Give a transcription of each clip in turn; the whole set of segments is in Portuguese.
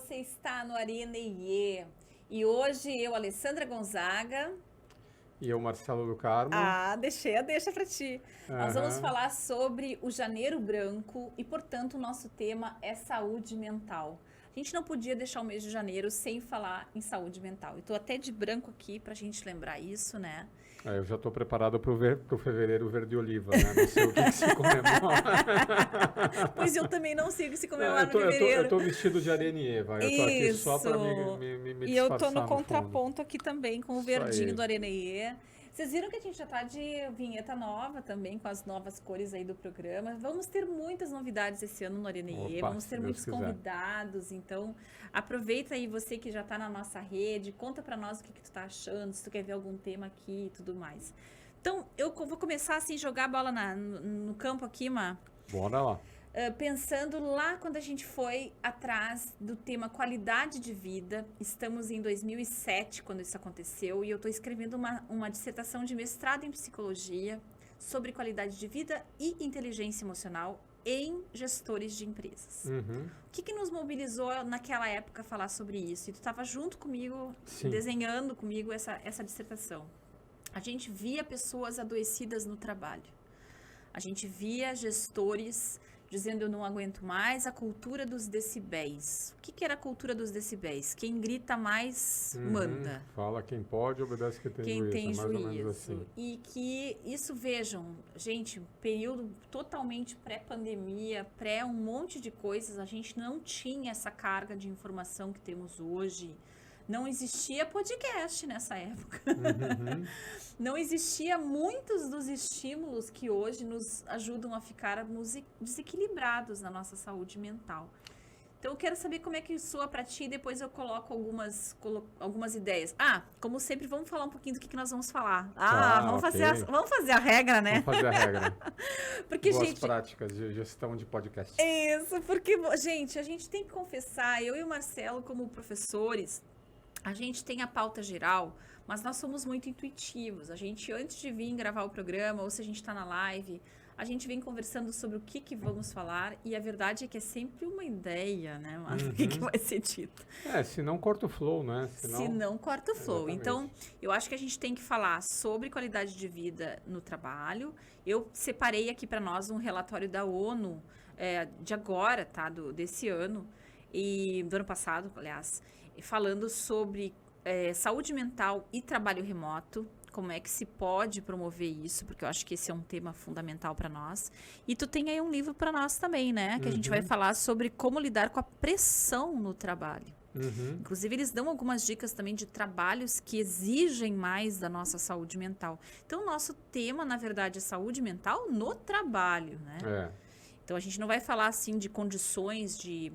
você está no Arena IE. E hoje eu, Alessandra Gonzaga. E eu, Marcelo do Carmo. Deixa pra ti. Nós vamos Aham. falar sobre o Janeiro Branco e, portanto, o nosso tema é saúde mental. A gente não podia deixar o mês de janeiro sem falar em saúde mental. Eu tô até de branco aqui pra gente lembrar isso, né? Eu já estou preparado pro fevereiro verde oliva, né? Não sei o que se comemora. Pois eu também não sei o que se Não, comemora no fevereiro. eu tô vestido de Arena, vai. Eu tô aqui só para me E eu tô disfarçar no no contraponto aqui também com o Isso verdinho aí. do Arena IE. Vocês viram que a gente já tá de vinheta nova também, com as novas cores aí do programa. Vamos ter muitas novidades esse ano no Arena IE, Opa, vamos ter se Deus muitos quiser. convidados, então aproveita aí você que já tá na nossa rede, conta pra nós o que tu tá achando, se tu quer ver algum tema aqui e tudo mais. Então, eu vou começar assim, jogar a bola no campo aqui, Bora lá. pensando lá quando a gente foi atrás do tema qualidade de vida. Estamos em 2007, quando isso aconteceu, e eu estou escrevendo uma dissertação de mestrado em psicologia sobre qualidade de vida e inteligência emocional em gestores de empresas. Uhum. O que nos mobilizou naquela época a falar sobre isso? E tu estava junto comigo, Sim. desenhando comigo essa dissertação. A gente via pessoas adoecidas no trabalho. A gente via gestores dizendo eu não aguento mais, a cultura dos decibéis. O que era a cultura dos decibéis? Quem grita mais manda. Fala quem pode, obedece quem tem Quem juízo. tem É mais ou menos juízo. assim. E que isso, vejam, gente, período totalmente pré-pandemia, um monte de coisas, a gente não tinha essa carga de informação que temos hoje. Não existia podcast nessa época. Uhum. Não existia muitos dos estímulos que hoje nos ajudam a ficarmos desequilibrados na nossa saúde mental. Então, eu quero saber como é que soa para ti e depois eu coloco algumas ideias. Como sempre, vamos falar um pouquinho do que nós vamos falar. Vamos fazer a regra, né? Vamos fazer a regra. Porque, Boas gente, práticas de gestão de podcast. Isso, porque, gente, a gente tem que confessar, eu e o Marcelo, como professores, a gente tem a pauta geral, mas nós somos muito intuitivos. A gente, antes de vir gravar o programa, ou se a gente está na live, a gente vem conversando sobre o que vamos falar, e a verdade é que é sempre uma ideia, né, mano? O que vai ser dito. Se não corta o flow, né? Se não corta o flow. Exatamente. Então, eu acho que a gente tem que falar sobre qualidade de vida no trabalho. Eu separei aqui para nós um relatório da ONU, de agora, tá? Desse ano, e do ano passado, aliás, falando sobre saúde mental e trabalho remoto, como é que se pode promover isso, porque eu acho que esse é um tema fundamental para nós. E tu tem aí um livro para nós também, né? Que a gente vai falar sobre como lidar com a pressão no trabalho. Inclusive, eles dão algumas dicas também de trabalhos que exigem mais da nossa saúde mental. Então, o nosso tema, na verdade, é saúde mental no trabalho, né? Então, a gente não vai falar, assim, de condições de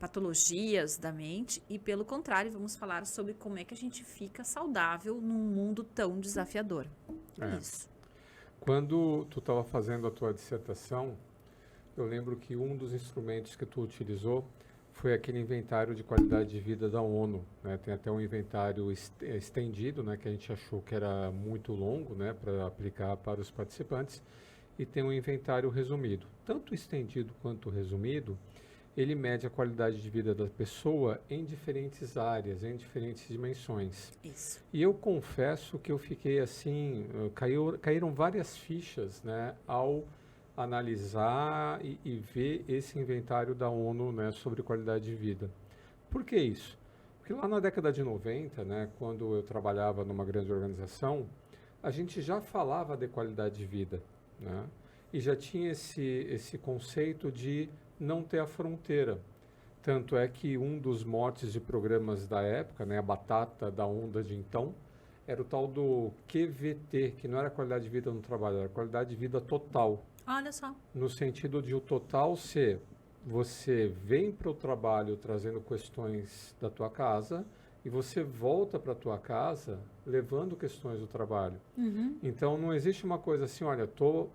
patologias da mente e, pelo contrário, vamos falar sobre como é que a gente fica saudável num mundo tão desafiador. Isso. Quando tu estava fazendo a tua dissertação, eu lembro que um dos instrumentos que tu utilizou foi aquele inventário de qualidade de vida da ONU, né? Tem até um inventário estendido, né, que a gente achou que era muito longo, né, para aplicar para os participantes, e tem um inventário resumido. Tanto estendido quanto resumido, ele mede a qualidade de vida da pessoa em diferentes áreas, em diferentes dimensões. Isso. E eu confesso que eu fiquei assim, caíram várias fichas, né, ao analisar e ver esse inventário da ONU, né, sobre qualidade de vida. Por que isso? Porque lá na década de 90, né, quando eu trabalhava numa grande organização, a gente já falava de qualidade de vida, né, e já tinha esse conceito de não ter a fronteira. Tanto é que um dos motes de programas da época, né, a batata da onda de então, era o tal do QVT, que não era qualidade de vida no trabalho, era qualidade de vida total. Olha só. No sentido de o total ser, você vem para o trabalho trazendo questões da tua casa e você volta para a tua casa levando questões do trabalho. Então, não existe uma coisa assim, olha, estou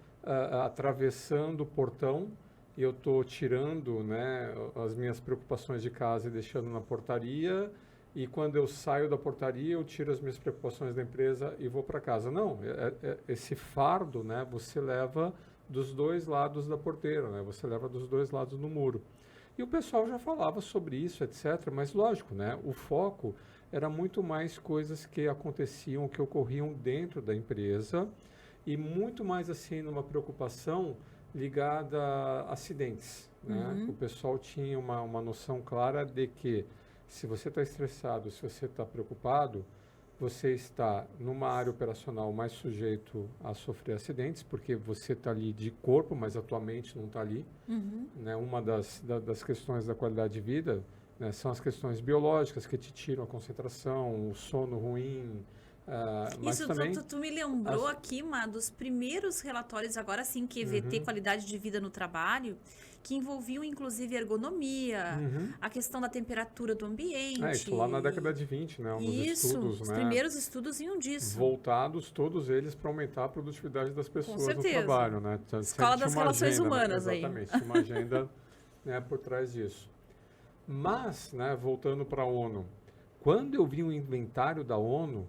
atravessando o portão e eu estou tirando, né, as minhas preocupações de casa e deixando na portaria, e quando eu saio da portaria eu tiro as minhas preocupações da empresa e vou para casa. Não, esse fardo, né, você leva dos dois lados da porteira, né, você leva dos dois lados do muro. E o pessoal já falava sobre isso, etc. Mas, lógico, né? O foco era muito mais coisas que aconteciam, que ocorriam dentro da empresa e muito mais, assim, numa preocupação ligada a acidentes, né? O pessoal tinha uma noção clara de que se você está estressado, se você está preocupado, você está numa área operacional mais sujeito a sofrer acidentes, porque você está ali de corpo, mas a tua mente não está ali. Né? Uma das questões da qualidade de vida, né, são as questões biológicas que te tiram a concentração, o sono ruim. Mas Isso, também tu me lembrou aqui, dos primeiros relatórios, agora sim, QVT, qualidade de vida no trabalho, que envolviam inclusive ergonomia, a questão da temperatura do ambiente. Isso lá na década de 20, né? Estudos, os né? primeiros estudos iam disso. Voltados, todos eles, para aumentar a produtividade das pessoas no certeza. trabalho, né? Escola das relações humanas, né? Exatamente, tinha uma agenda né, por trás disso. Mas, né, voltando para a ONU, quando eu vi o inventário da ONU,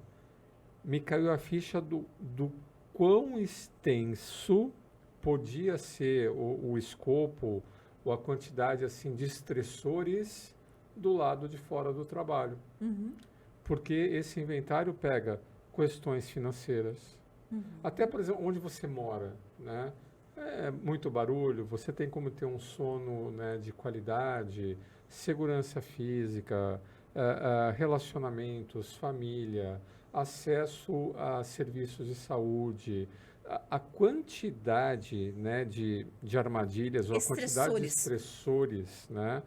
me caiu a ficha do quão extenso podia ser o escopo ou a quantidade assim de estressores do lado de fora do trabalho. Porque esse inventário pega questões financeiras, até, por exemplo, onde você mora, né? É muito barulho, você tem como ter um sono, né, de qualidade, segurança física, relacionamentos, família, acesso a serviços de saúde, a quantidade, né, de armadilhas ou a quantidade de estressores, né,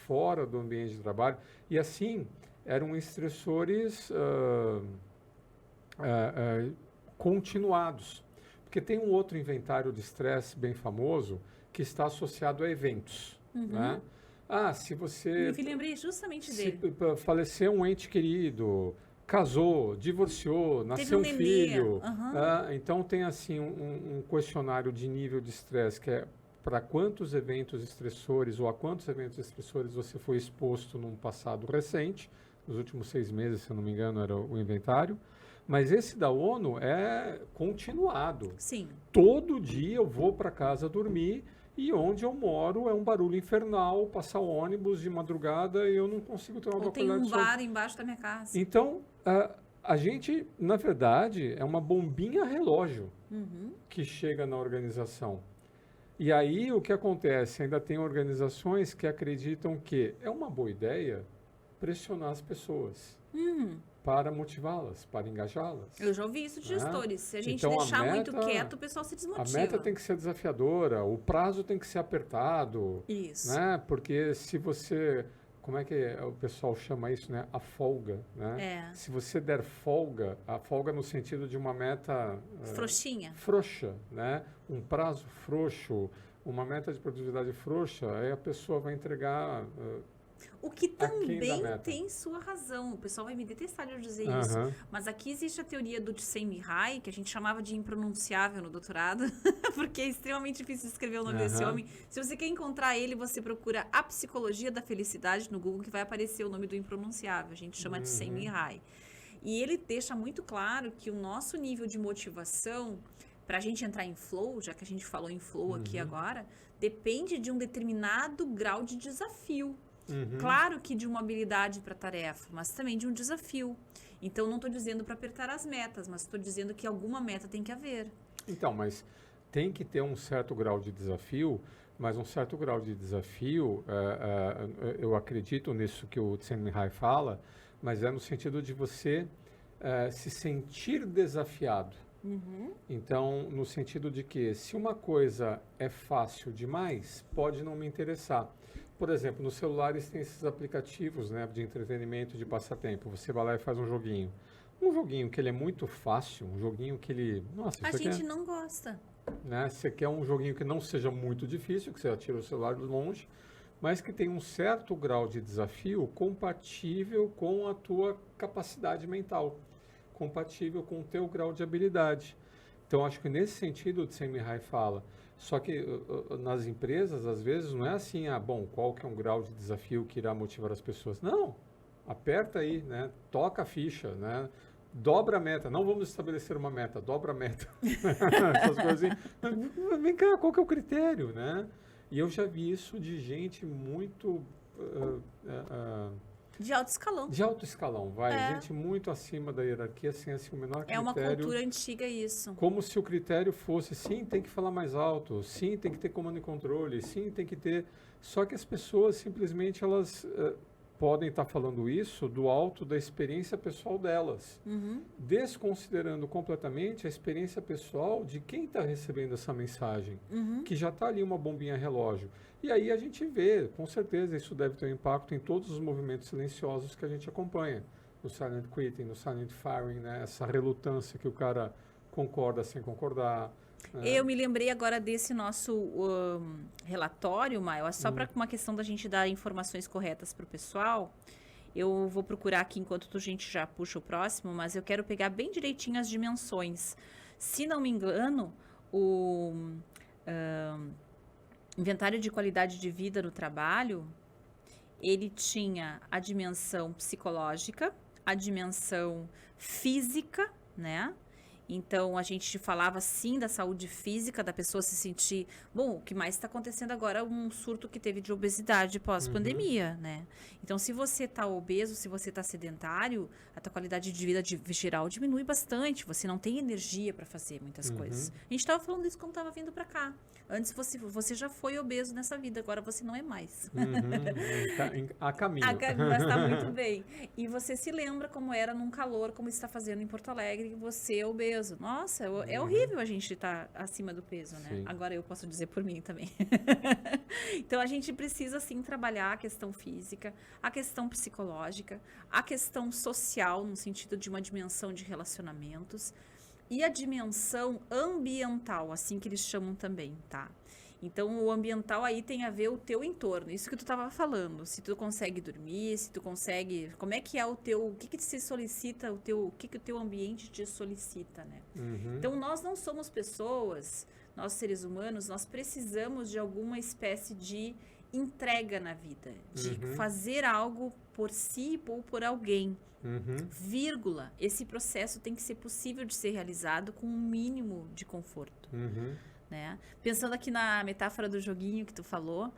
fora do ambiente de trabalho. E assim, eram estressores continuados. Porque tem um outro inventário de estresse bem famoso que está associado a eventos. Né? Se você... Me lembrei justamente dele. Faleceu um ente querido, casou, divorciou, nasceu um filho. Então tem assim um questionário de nível de estresse que é para quantos eventos estressores ou a quantos eventos estressores você foi exposto num passado recente, nos últimos 6 meses, se eu não me engano, era o inventário. Mas esse da ONU é continuado. Sim. Todo dia eu vou para casa dormir e onde eu moro é um barulho infernal, passar o ônibus de madrugada e eu não consigo ter uma boa qualidade de sono. Ou tem um bar embaixo da minha casa. Então, a gente, na verdade, é uma bombinha relógio que chega na organização. E aí o que acontece? Ainda tem organizações que acreditam que é uma boa ideia pressionar as pessoas. Para motivá-las, para engajá-las. Eu já ouvi isso de gestores. Se a gente então, deixar muito quieto, o pessoal se desmotiva. A meta tem que ser desafiadora, o prazo tem que ser apertado. Isso. Né? Porque se você... Como é que o pessoal chama isso, né? A folga, né? Se você der folga, a folga no sentido de uma meta... frouxinha. Frouxa, né? Um prazo frouxo, uma meta de produtividade frouxa, aí a pessoa vai entregar... O que também tem sua razão. O pessoal vai me detestar de eu dizer isso. Mas aqui existe a teoria do Csikszentmihalyi, que a gente chamava de impronunciável no doutorado, porque é extremamente difícil de escrever o nome desse homem. Se você quer encontrar ele, você procura a psicologia da felicidade no Google, que vai aparecer o nome do impronunciável. A gente chama de Csikszentmihalyi. E ele deixa muito claro que o nosso nível de motivação, para a gente entrar em flow, já que a gente falou em flow aqui agora, depende de um determinado grau de desafio. Claro que de uma habilidade para a tarefa, mas também de um desafio. Então, não estou dizendo para apertar as metas, mas estou dizendo que alguma meta tem que haver. Então, mas tem que ter um certo grau de desafio, mas um certo grau de desafio, eu acredito nisso que o Csikszentmihalyi fala, mas é no sentido de você se sentir desafiado. Então, no sentido de que se uma coisa é fácil demais, pode não me interessar. Por exemplo, nos celulares tem esses aplicativos, né, de entretenimento, de passatempo. Você vai lá e faz um joguinho. Um joguinho que ele é muito fácil, um joguinho que ele... Nossa, a gente não gosta. Né? Você quer um joguinho que não seja muito difícil, que você atira o celular de longe, mas que tem um certo grau de desafio compatível com a tua capacidade mental, compatível com o teu grau de habilidade. Então, acho que nesse sentido o Csikszentmihalyi fala. Só que nas empresas, às vezes, não é assim, qual que é um grau de desafio que irá motivar as pessoas? Não, aperta aí, né? Toca a ficha, né? Dobra a meta. Não vamos estabelecer uma meta, dobra a meta. Essas coisas assim. Vem cá, qual que é o critério, né? E eu já vi isso de gente muito... De alto escalão. de alto escalão, gente muito acima da hierarquia, sem assim, o menor critério. É uma cultura antiga isso. Como se o critério fosse, sim, tem que falar mais alto, sim, tem que ter comando e controle, sim, tem que ter... Só que as pessoas, simplesmente, elas podem estar falando isso do alto da experiência pessoal delas, desconsiderando completamente a experiência pessoal de quem está recebendo essa mensagem, que já está ali uma bombinha relógio. E aí a gente vê, com certeza, isso deve ter um impacto em todos os movimentos silenciosos que a gente acompanha, no silent quitting, no silent firing, né? Essa relutância que o cara concorda sem concordar. Eu me lembrei agora desse nosso relatório, Maio, só para uma questão da gente dar informações corretas para o pessoal. Eu vou procurar aqui enquanto a gente já puxa o próximo, mas eu quero pegar bem direitinho as dimensões. Se não me engano, o inventário de qualidade de vida no trabalho, ele tinha a dimensão psicológica, a dimensão física, né? Então, a gente falava, sim, da saúde física, da pessoa se sentir... Bom, o que mais está acontecendo agora é um surto que teve de obesidade pós-pandemia, né? Então, se você está obeso, se você está sedentário, a tua qualidade de vida geral diminui bastante. Você não tem energia para fazer muitas coisas. A gente estava falando isso quando estava vindo para cá. Antes você já foi obeso nessa vida, agora você não é mais. A caminho. Mas está muito bem. E você se lembra como era num calor, como está fazendo em Porto Alegre, você é obeso. Nossa, é horrível a gente estar acima do peso, né? Sim. Agora eu posso dizer por mim também. Então a gente precisa sim trabalhar a questão física, a questão psicológica, a questão social, no sentido de uma dimensão de relacionamentos, e a dimensão ambiental, assim que eles chamam também, tá? Então, o ambiental aí tem a ver o teu entorno, isso que tu estava falando. Se tu consegue dormir, se tu consegue... Como é que é o teu... O que que se solicita, o que que o teu ambiente te solicita, né? Então, nós não somos pessoas, nós seres humanos, nós precisamos de alguma espécie de entrega na vida, de fazer algo por si ou por alguém. Vírgula, esse processo tem que ser possível de ser realizado com um mínimo de conforto. Né? Pensando aqui na metáfora do joguinho que tu falou,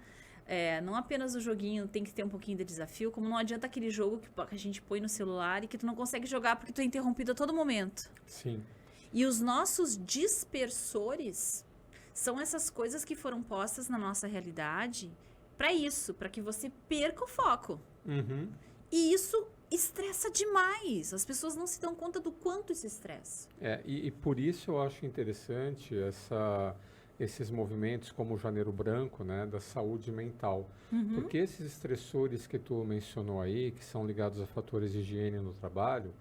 não apenas o joguinho tem que ter um pouquinho de desafio, como não adianta aquele jogo que a gente põe no celular e que tu não consegue jogar porque tu é interrompido a todo momento. Sim. E os nossos dispersores são essas coisas que foram postas na nossa realidade para isso, para que você perca o foco. E isso estressa demais. As pessoas não se dão conta do quanto isso estressa. E por isso eu acho interessante esses movimentos como o Janeiro Branco, né, da saúde mental. Porque esses estressores que tu mencionou aí, que são ligados a fatores de higiene no trabalho,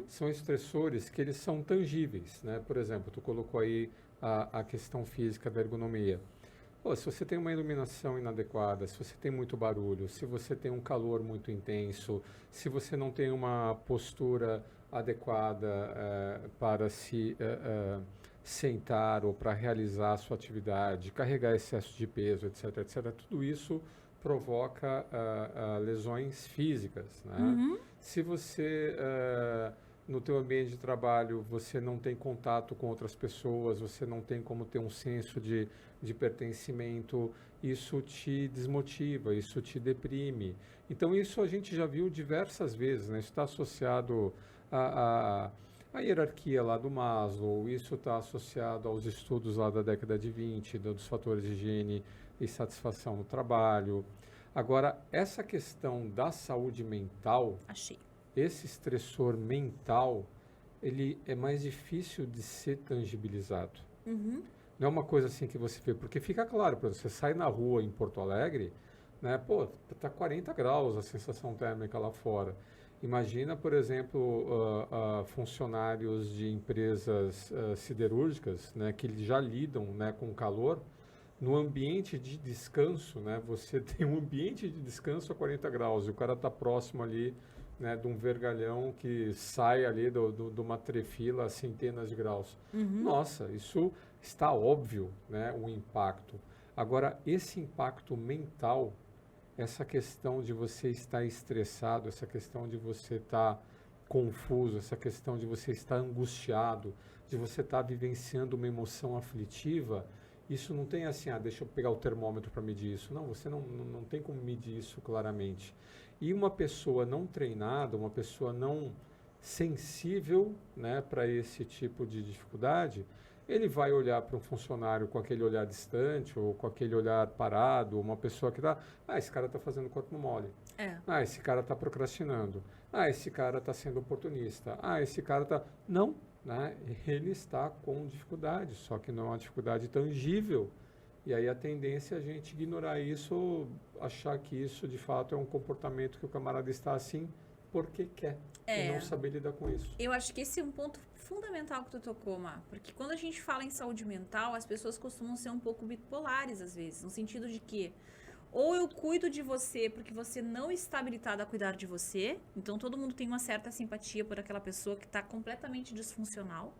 são estressores que eles são tangíveis, né? Por exemplo, tu colocou aí a questão física da ergonomia. Se você tem uma iluminação inadequada, se você tem muito barulho, se você tem um calor muito intenso, se você não tem uma postura adequada para se sentar ou para realizar a sua atividade, carregar excesso de peso, etc., etc., tudo isso provoca lesões físicas, né? Se você... no teu ambiente de trabalho, você não tem contato com outras pessoas, você não tem como ter um senso de pertencimento, isso te desmotiva, isso te deprime. Então, isso a gente já viu diversas vezes, né? Isso está associado à hierarquia lá do Maslow, isso está associado aos estudos lá da década de 20, dos fatores de higiene e satisfação no trabalho. Agora, essa questão da saúde mental... Esse estressor mental, ele é mais difícil de ser tangibilizado. Não é uma coisa assim que você vê, porque fica claro, por exemplo, você sai na rua em Porto Alegre, né, tá 40 graus a sensação térmica lá fora. Imagina, por exemplo, funcionários de empresas siderúrgicas, né, que já lidam, né, com calor. No ambiente de descanso, né, você tem um ambiente de descanso a 40 graus e o cara está próximo ali, né, de um vergalhão que sai ali de uma trefila a centenas de graus. Nossa, isso está óbvio, né, o impacto. Agora, esse impacto mental, essa questão de você estar estressado, essa questão de você estar confuso, essa questão de você estar angustiado, de você estar vivenciando uma emoção aflitiva, Isso não tem assim, deixa eu pegar o termômetro para medir isso. Não, você não tem como medir isso claramente. E uma pessoa não treinada, uma pessoa não sensível, né, para esse tipo de dificuldade, ele vai olhar para um funcionário com aquele olhar distante ou com aquele olhar parado, uma pessoa que está, esse cara está fazendo corpo mole. Esse cara está procrastinando. Esse cara está sendo oportunista. Esse cara está... Não, né? Ele está com dificuldade, só que não é uma dificuldade tangível. E aí a tendência é a gente ignorar isso, achar que isso de fato é um comportamento que o camarada está assim porque quer e não saber lidar com isso. Eu acho que esse é um ponto fundamental que tu tocou, Má, porque quando a gente fala em saúde mental, as pessoas costumam ser um pouco bipolares às vezes, no sentido de que ou eu cuido de você porque você não está habilitado a cuidar de você, então todo mundo tem uma certa simpatia por aquela pessoa que está completamente disfuncional,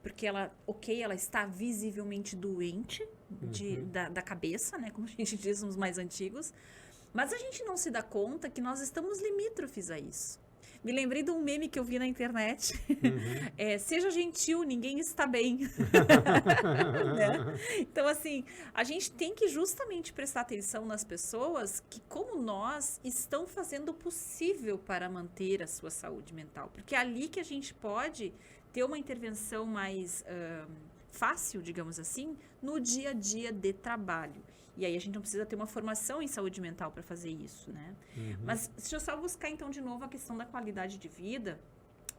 porque ela está visivelmente doente da cabeça, né, como a gente diz nos mais antigos, mas a gente não se dá conta que nós estamos limítrofes a isso. Me lembrei de um meme que eu vi na internet. Seja gentil, ninguém está bem. Né? Então, assim, a gente tem que justamente prestar atenção nas pessoas que, como nós, estão fazendo o possível para manter a sua saúde mental. Porque é ali que a gente pode ter uma intervenção mais fácil, digamos assim, no dia a dia de trabalho. E aí a gente não precisa ter uma formação em saúde mental para fazer isso, né? Mas deixa eu só buscar então de novo a questão da qualidade de vida.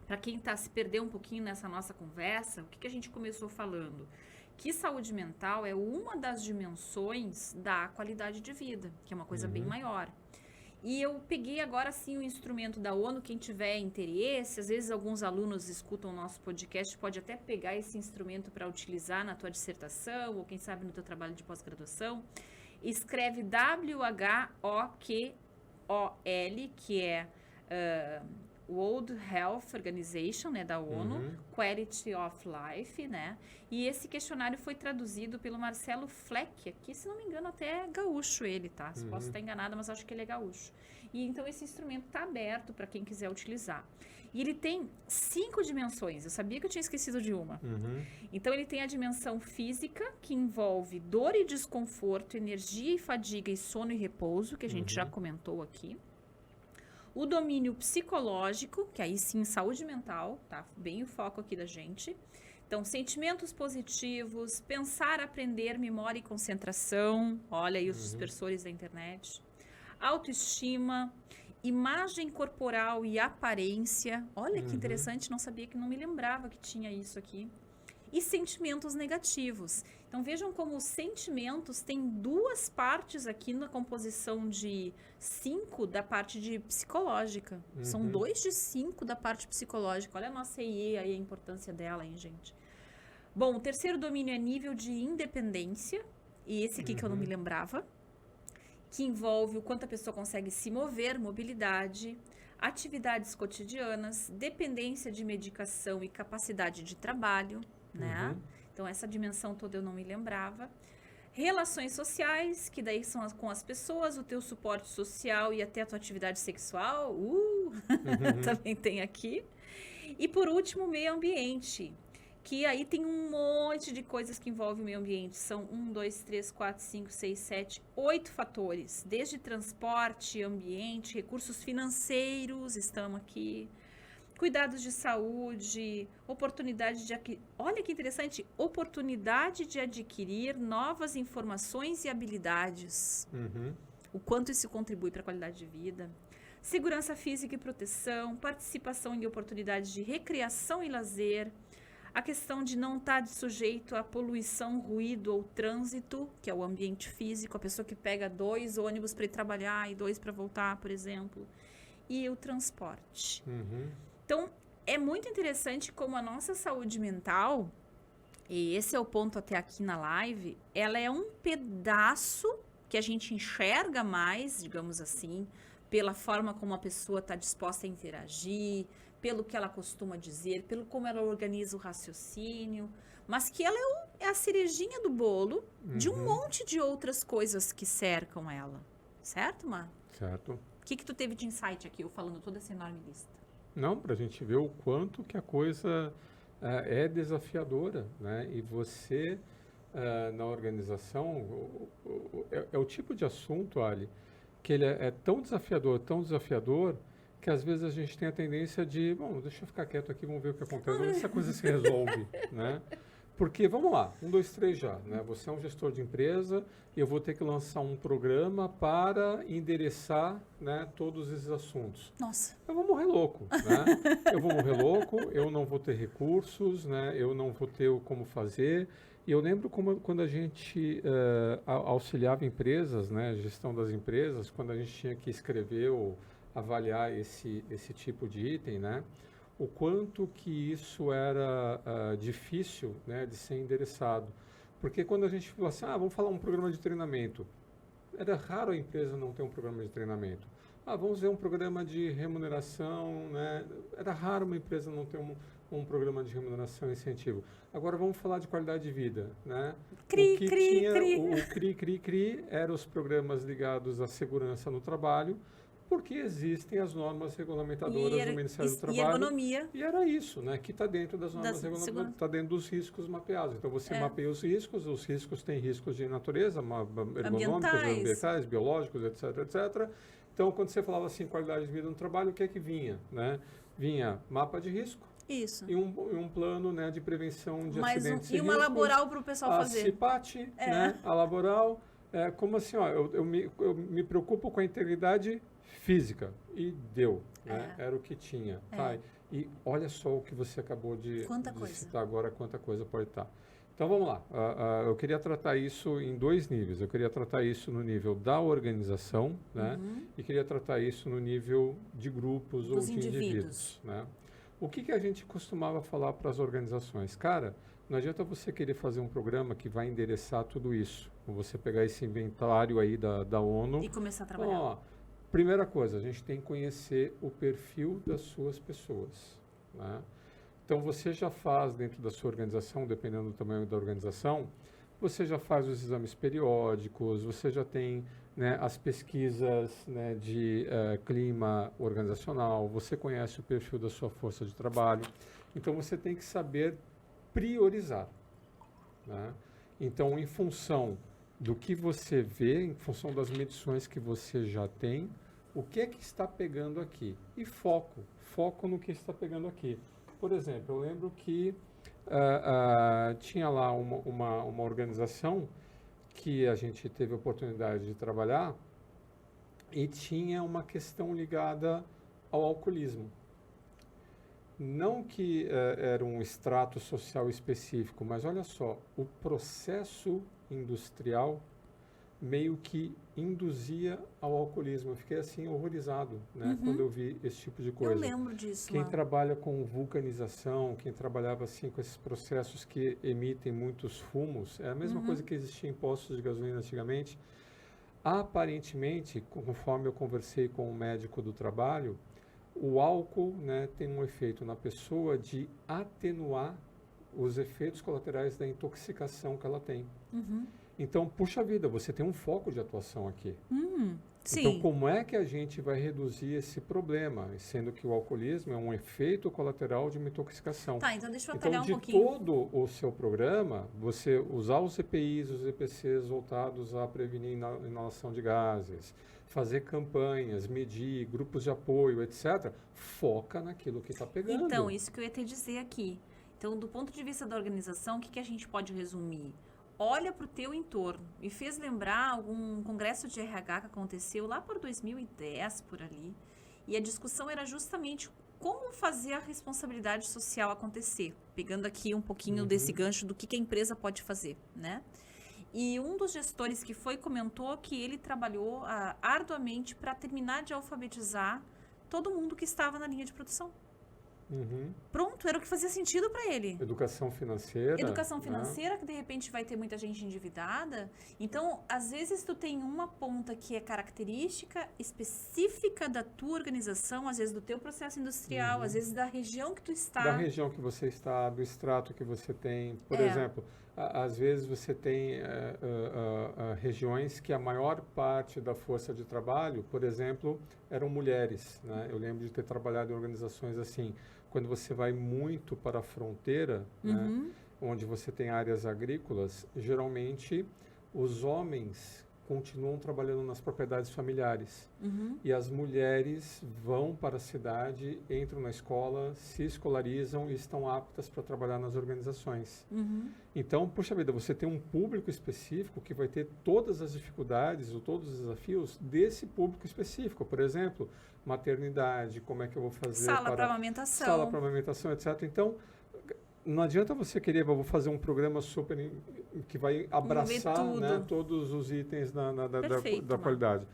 Para quem se perdeu um pouquinho nessa nossa conversa, o que a gente começou falando? Que saúde mental é uma das dimensões da qualidade de vida, que é uma coisa bem maior. E eu peguei agora sim o instrumento da ONU, quem tiver interesse, às vezes alguns alunos escutam o nosso podcast, pode até pegar esse instrumento para utilizar na tua dissertação, ou quem sabe no teu trabalho de pós-graduação. Escreve WHOQOL, que é World Health Organization, né, da ONU, Quality of Life, né? E esse questionário foi traduzido pelo Marcelo Fleck, aqui, se não me engano, até é gaúcho ele, tá? Posso estar enganada, mas acho que ele é gaúcho. E então esse instrumento está aberto para quem quiser utilizar. E ele tem 5 dimensões, eu sabia que eu tinha esquecido de uma. Então ele tem a dimensão física, que envolve dor e desconforto, energia e fadiga e sono e repouso, que a gente já comentou aqui. O domínio psicológico, que aí sim, saúde mental, tá? Bem o foco aqui da gente. Então, sentimentos positivos, pensar, aprender, memória e concentração. Olha aí os dispersores da internet. Autoestima, imagem corporal e aparência. Olha que interessante, não sabia, que não me lembrava que tinha isso aqui. E sentimentos negativos. Então, vejam como os sentimentos têm 2 partes aqui na composição de 5 da parte de psicológica. São 2 de 5 da parte psicológica. Olha a nossa EIE aí, a importância dela, hein, gente? Bom, o terceiro domínio é nível de independência. E esse aqui que eu não me lembrava. Que envolve o quanto a pessoa consegue se mover, mobilidade, atividades cotidianas, dependência de medicação e capacidade de trabalho, né? Então, essa dimensão toda eu não me lembrava. Relações sociais, que daí são com as pessoas, o teu suporte social e até a tua atividade sexual. Também tem aqui. E, por último, meio ambiente, que aí tem um monte de coisas que envolvem o meio ambiente. São 1, 2, 3, 4, 5, 6, 7, 8 fatores. Desde transporte, ambiente, recursos financeiros, estamos aqui. Cuidados de saúde, oportunidade de... Olha que interessante, oportunidade de adquirir novas informações e habilidades. O quanto isso contribui para a qualidade de vida. Segurança física e proteção, participação em oportunidades de recreação e lazer. A questão de não estar sujeito a poluição, ruído ou trânsito, que é o ambiente físico, a pessoa que pega 2 ônibus para ir trabalhar e 2 para voltar, por exemplo. E o transporte. Então, é muito interessante como a nossa saúde mental, e esse é o ponto até aqui na live, ela é um pedaço que a gente enxerga mais, digamos assim, pela forma como a pessoa está disposta a interagir, pelo que ela costuma dizer, pelo como ela organiza o raciocínio, mas que ela é a cerejinha do bolo de um monte de outras coisas que cercam ela. Certo, Mar? Certo. O que tu teve de insight aqui, eu falando toda essa enorme lista? Não, para a gente ver o quanto que a coisa é desafiadora, né? E você na organização é o tipo de assunto, Ali, que ele é tão desafiador, que às vezes a gente tem a tendência de, bom, deixa eu ficar quieto aqui, vamos ver o que acontece, vamos ver se a coisa se resolve, né? Porque, vamos lá, 1, 2, 3 já, né? Você é um gestor de empresa e eu vou ter que lançar um programa para endereçar, né, todos esses assuntos. Nossa. Eu vou morrer louco, né? Eu vou morrer louco, eu não vou ter recursos, né? Eu não vou ter como fazer. E eu lembro quando a gente auxiliava empresas, né, gestão das empresas, quando a gente tinha que escrever ou avaliar esse tipo de item, né? O quanto que isso era difícil, né, de ser endereçado. Porque quando a gente falou assim, vamos falar um programa de treinamento, era raro a empresa não ter um programa de treinamento. Vamos ver um programa de remuneração, né? Era raro uma empresa não ter um programa de remuneração e incentivo. Agora vamos falar de qualidade de vida, né? O CRI eram os programas ligados à segurança no trabalho, porque existem as normas regulamentadoras do Ministério do Trabalho. E ergonomia. E era isso, né? Que está dentro das normas regulamentadoras, está dentro dos riscos mapeados. Então, você mapeia os riscos têm riscos de natureza, ergonômicos, ambientais, biológicos, etc, etc. Então, quando você falava assim, qualidade de vida no trabalho, o que é que vinha, né? Vinha mapa de risco. Isso. E um plano, né, de prevenção de acidentes e uma laboral para o pessoal fazer. A CIPAT, né? A laboral. Como assim, eu me preocupo com a integridade física. E deu, né? Era o que tinha. Tá? E olha só o que você acabou de citar agora, quanta coisa pode estar. Então, vamos lá. Eu queria tratar isso em 2 níveis. Eu queria tratar isso no nível da organização, né? E queria tratar isso no nível de grupos ou de indivíduos, né? O que a gente costumava falar para as organizações? Cara, não adianta você querer fazer um programa que vai endereçar tudo isso. Você pegar esse inventário aí da ONU. E começar a trabalhar. Primeira coisa, a gente tem que conhecer o perfil das suas pessoas, né? Então, você já faz dentro da sua organização, dependendo do tamanho da organização, você já faz os exames periódicos, você já tem, né, as pesquisas, né, de clima organizacional, você conhece o perfil da sua força de trabalho. Então, você tem que saber priorizar, né? Então, em função do que você vê, em função das medições que você já tem, o que é que está pegando aqui? E foco no que está pegando aqui. Por exemplo, eu lembro que tinha lá uma organização que a gente teve a oportunidade de trabalhar e tinha uma questão ligada ao alcoolismo. Não que era um extrato social específico, mas olha só, o processo industrial meio que induzia ao alcoolismo. Eu fiquei assim horrorizado, né, quando eu vi esse tipo de coisa. Eu lembro disso. Quem trabalha com vulcanização, quem trabalhava assim com esses processos que emitem muitos fumos, é a mesma coisa que existia em postos de gasolina antigamente. Aparentemente, conforme eu conversei com um médico do trabalho, o álcool, né, tem um efeito na pessoa de atenuar os efeitos colaterais da intoxicação que ela tem. Então, puxa vida, você tem um foco de atuação aqui. Sim. Então, como é que a gente vai reduzir esse problema? Sendo que o alcoolismo é um efeito colateral de uma intoxicação. Tá, então deixa eu atalhar um pouquinho. Então, de todo o seu programa, você usar os EPIs, os EPCs voltados a prevenir inalação de gases, fazer campanhas, medir, grupos de apoio, etc., foca naquilo que está pegando. Então, isso que eu ia te dizer aqui. Então, do ponto de vista da organização, o que a gente pode resumir? Olha para o teu entorno. Me fez lembrar algum congresso de RH que aconteceu lá por 2010, por ali. E a discussão era justamente como fazer a responsabilidade social acontecer. Pegando aqui um pouquinho desse gancho do que a empresa pode fazer, né? E um dos gestores que comentou que ele trabalhou arduamente para terminar de alfabetizar todo mundo que estava na linha de produção. Pronto, era o que fazia sentido para ele. Educação financeira. Educação financeira, que de repente vai ter muita gente endividada. Então, às vezes tu tem uma ponta que é característica específica da tua organização, às vezes do teu processo industrial, às vezes da região que tu está. Da região que você está, do extrato que você tem. Por exemplo, às vezes você tem regiões que a maior parte da força de trabalho, por exemplo, eram mulheres, né? Eu lembro de ter trabalhado em organizações assim. Quando você vai muito para a fronteira, né, onde você tem áreas agrícolas, geralmente os homens continuam trabalhando nas propriedades familiares. E as mulheres vão para a cidade, entram na escola, se escolarizam e estão aptas para trabalhar nas organizações. Então, puxa vida, você tem um público específico que vai ter todas as dificuldades ou todos os desafios desse público específico. Por exemplo, maternidade, como é que eu vou fazer Sala para amamentação. Sala para amamentação, etc. Então, não adianta você querer, vou fazer um programa super que vai abraçar, né, todos os itens da qualidade.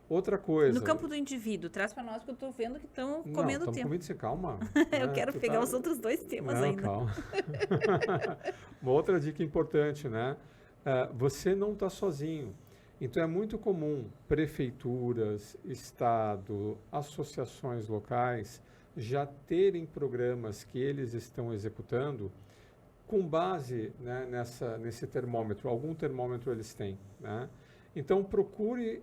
Outra coisa... No campo do indivíduo, traz para nós, que eu estou vendo que estão comendo tempo. Estamos comendo, você calma. Eu quero pegar os outros 2 temas ainda. Calma. Uma outra dica importante, né? Você não está sozinho. Então, é muito comum prefeituras, Estado, associações locais já terem programas que eles estão executando com base, né, nesse termômetro. Algum termômetro eles têm, né? Então, procure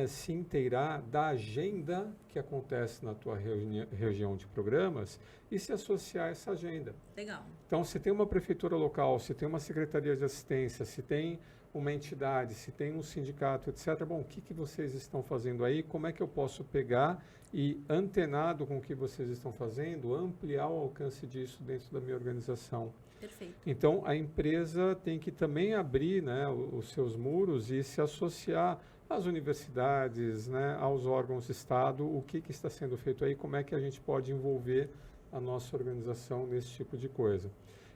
se inteirar da agenda que acontece na tua região de programas e se associar a essa agenda. Legal. Então, se tem uma prefeitura local, se tem uma secretaria de assistência, se tem uma entidade, se tem um sindicato, etc. Bom, o que vocês estão fazendo aí? Como é que eu posso pegar e, antenado com o que vocês estão fazendo, ampliar o alcance disso dentro da minha organização? Perfeito. Então, a empresa tem que também abrir, né, os seus muros e se associar às universidades, né, aos órgãos de Estado, o que está sendo feito aí, como é que a gente pode envolver a nossa organização nesse tipo de coisa.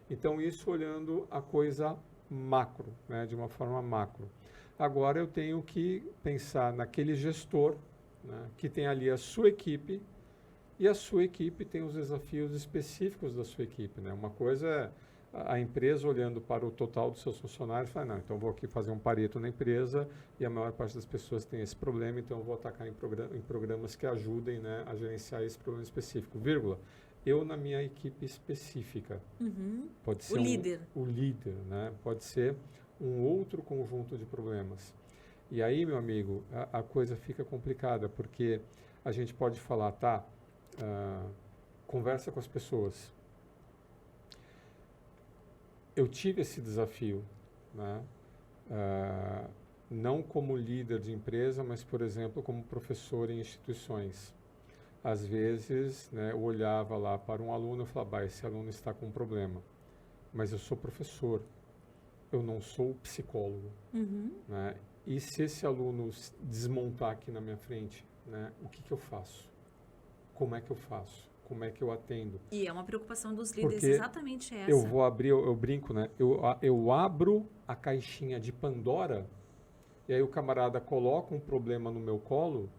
Então, isso olhando a coisa macro, né, de uma forma macro. Agora, eu tenho que pensar naquele gestor, né, que tem ali a sua equipe, e a sua equipe tem os desafios específicos da sua equipe, né? Uma coisa é a empresa olhando para o total dos seus funcionários e fala, não, então vou aqui fazer um pareto na empresa e a maior parte das pessoas tem esse problema, então eu vou atacar em programas que ajudem, né, a gerenciar esse problema específico, vírgula. Eu na minha equipe específica. Pode ser o líder, né? Pode ser um outro conjunto de problemas. E aí, meu amigo, a coisa fica complicada, porque a gente pode falar, tá, conversa com as pessoas. Eu tive esse desafio, né? Não como líder de empresa, mas, por exemplo, como professor em instituições. Às vezes, né, eu olhava lá para um aluno e falava, esse aluno está com um problema, mas eu sou professor, eu não sou psicólogo. Né? E se esse aluno desmontar aqui na minha frente, né, o que eu faço? Como é que eu faço? Como é que eu atendo? E é uma preocupação dos líderes. Porque exatamente essa. Eu vou abrir, eu brinco, né? Eu abro a caixinha de Pandora e aí o camarada coloca um problema no meu colo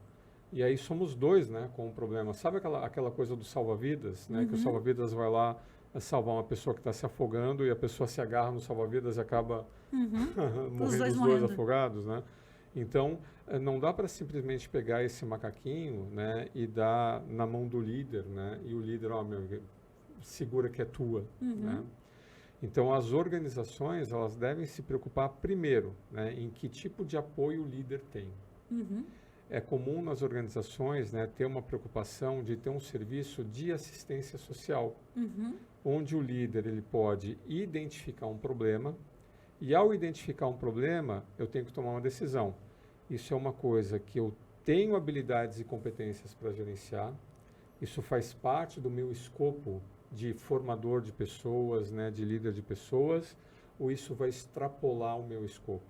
e aí somos dois, né, com um problema. Sabe aquela coisa do salva-vidas, né? Que o salva-vidas vai lá salvar uma pessoa que está se afogando e a pessoa se agarra no salva-vidas e acaba morrendo os dois afogados, né? Então, não dá para simplesmente pegar esse macaquinho, né, e dar na mão do líder, né, e o líder, segura que é tua, né? Então, as organizações, elas devem se preocupar primeiro, né, em que tipo de apoio o líder tem. É comum nas organizações, né, ter uma preocupação de ter um serviço de assistência social, onde o líder ele pode identificar um problema, e ao identificar um problema, eu tenho que tomar uma decisão. Isso é uma coisa que eu tenho habilidades e competências para gerenciar. Isso faz parte do meu escopo de formador de pessoas, né, de líder de pessoas, ou isso vai extrapolar o meu escopo.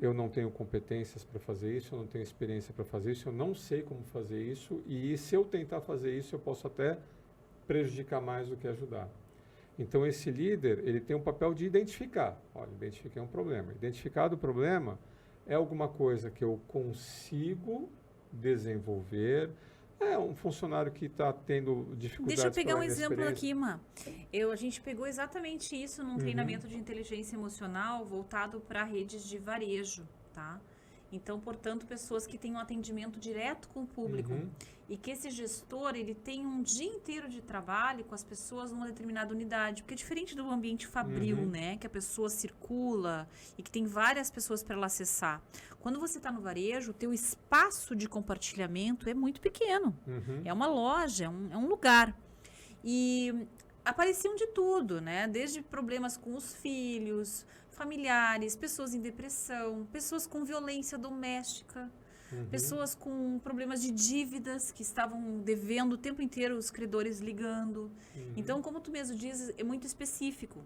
Eu não tenho competências para fazer isso, eu não tenho experiência para fazer isso, eu não sei como fazer isso, e se eu tentar fazer isso, eu posso até prejudicar mais do que ajudar. Então, esse líder, ele tem um papel de identificar. Olha, identifiquei um problema. Identificado o problema é alguma coisa que eu consigo desenvolver. É um funcionário que está tendo dificuldades. Deixa eu pegar um exemplo aqui, Má. A gente pegou exatamente isso num treinamento de inteligência emocional voltado para redes de varejo, tá? Então, portanto, pessoas que têm um atendimento direto com o público e que esse gestor, ele tem um dia inteiro de trabalho com as pessoas numa determinada unidade, porque é diferente do ambiente fabril, né, que a pessoa circula e que tem várias pessoas para ela acessar. Quando você está no varejo, o teu espaço de compartilhamento é muito pequeno. É uma loja, é um lugar. E apareciam de tudo, né? Desde problemas com os filhos, familiares, pessoas em depressão, pessoas com violência doméstica, pessoas com problemas de dívidas que estavam devendo o tempo inteiro, os credores ligando. Então, como tu mesmo diz, é muito específico.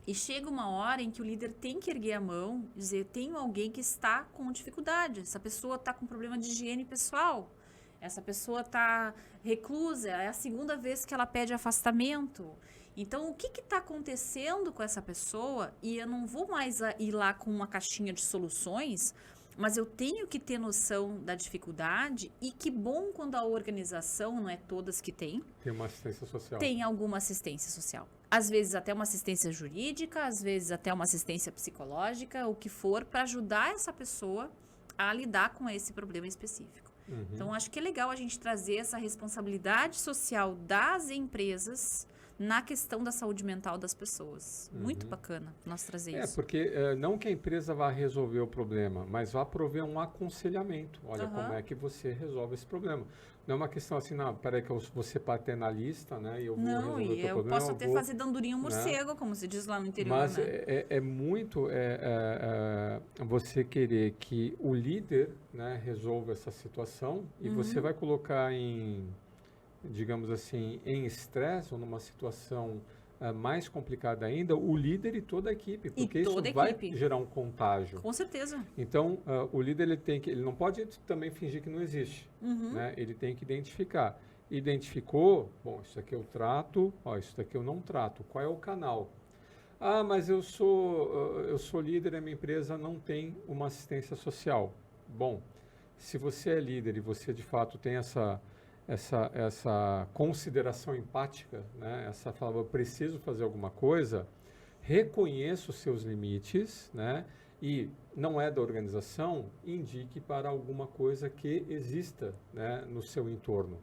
E chega uma hora em que o líder tem que erguer a mão e dizer, tenho alguém que está com dificuldade, essa pessoa está com problema de higiene pessoal, essa pessoa está reclusa, é a segunda vez que ela pede afastamento. Então, o que está acontecendo com essa pessoa? E eu não vou mais ir lá com uma caixinha de soluções, mas eu tenho que ter noção da dificuldade e que bom quando a organização, não é todas que tem uma assistência social. Tem alguma assistência social. Às vezes até uma assistência jurídica, às vezes até uma assistência psicológica, o que for, para ajudar essa pessoa a lidar com esse problema específico. Então, acho que é legal a gente trazer essa responsabilidade social das empresas na questão da saúde mental das pessoas. Muito bacana nós trazer isso. Porque não que a empresa vá resolver o problema, mas vá prover um aconselhamento. Olha, como é que você resolve esse problema. Não é uma questão assim, não, peraí que eu vou ser paternalista, né? E eu vou resolver o teu problema. Posso até fazer dandurinha um morcego, como se diz lá no interior. Mas né? é muito você querer que o líder, né, resolva essa situação e você vai colocar em, digamos assim, em estresse ou numa situação mais complicada ainda, o líder e toda a equipe, porque isso vai gerar um contágio. Com certeza. Então, o líder ele não pode também fingir que não existe, né? Ele tem que identificar. Identificou, bom, isso aqui eu trato, isso daqui eu não trato. Qual é o canal? Ah, mas eu sou líder e a minha empresa não tem uma assistência social. Bom, se você é líder e você de fato tem essa consideração empática, né? Essa fala, eu preciso fazer alguma coisa, reconheça os seus limites, né? E não é da organização, indique para alguma coisa que exista, né, no seu entorno.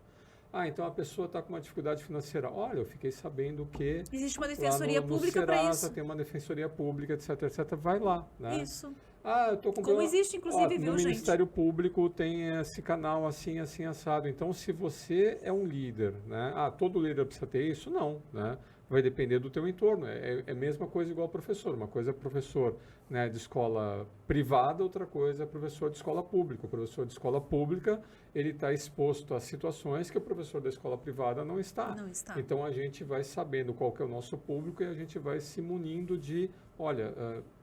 Ah, então a pessoa está com uma dificuldade financeira. Olha, eu fiquei sabendo que existe uma defensoria pública para isso. Tem uma defensoria pública, etc, etc. Vai lá, né? Isso. Ah, eu estou com como existe, inclusive, viu, no gente? Ministério Público tem esse canal assim, assim, assado. Então, se você é um líder, né? Ah, todo líder precisa ter isso? Não, né? Vai depender do teu entorno. É a mesma coisa igual professor. Uma coisa é professor, né, de escola privada, outra coisa é professor de escola pública. O professor de escola pública, ele está exposto a situações que o professor da escola privada não está. Não está. Então, a gente vai sabendo qual que é o nosso público e a gente vai se munindo de, olha,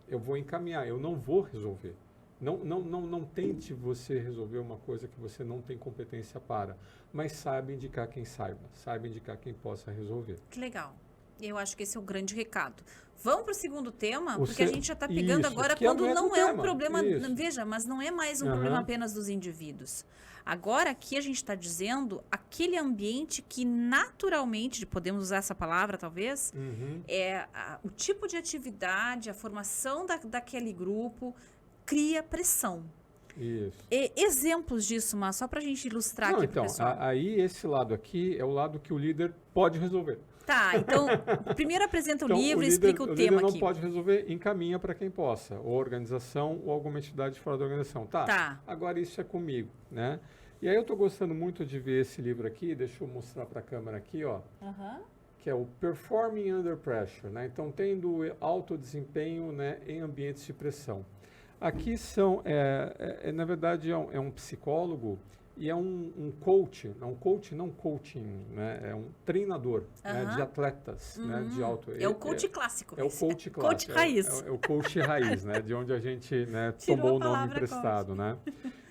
eu vou encaminhar, eu não vou resolver. Não tente você resolver uma coisa que você não tem competência para, mas saiba indicar quem saiba, saiba indicar quem possa resolver. Que legal. Eu acho que esse é o grande recado. Vamos para o segundo tema, porque a gente já está pegando agora quando não é um problema, veja, mas não é mais um problema apenas dos indivíduos. Agora aqui a gente está dizendo aquele ambiente que naturalmente, podemos usar essa palavra talvez, o tipo de atividade, a formação daquele grupo cria pressão. Isso. Exemplos disso, mas só para a gente ilustrar aqui para o pessoal. Aí esse lado aqui é o lado que o líder pode resolver. Tá, então, primeiro apresenta o livro e explica o tema aqui. O líder não pode resolver, encaminha para quem possa, ou organização, ou alguma entidade fora da organização. Tá. Agora isso é comigo, né? E aí eu estou gostando muito de ver esse livro aqui, deixa eu mostrar para a câmera aqui, ó. Que é o Performing Under Pressure, né? Então, tendo alto desempenho, né, em ambientes de pressão. Aqui na verdade, é um psicólogo e é um coach, não coaching, né? É um treinador, né, de atletas, né, de alto. É o coach clássico. É o coach clássico. Coach raiz. É o coach raiz, né? De onde a gente, né, tomou o nome emprestado, né?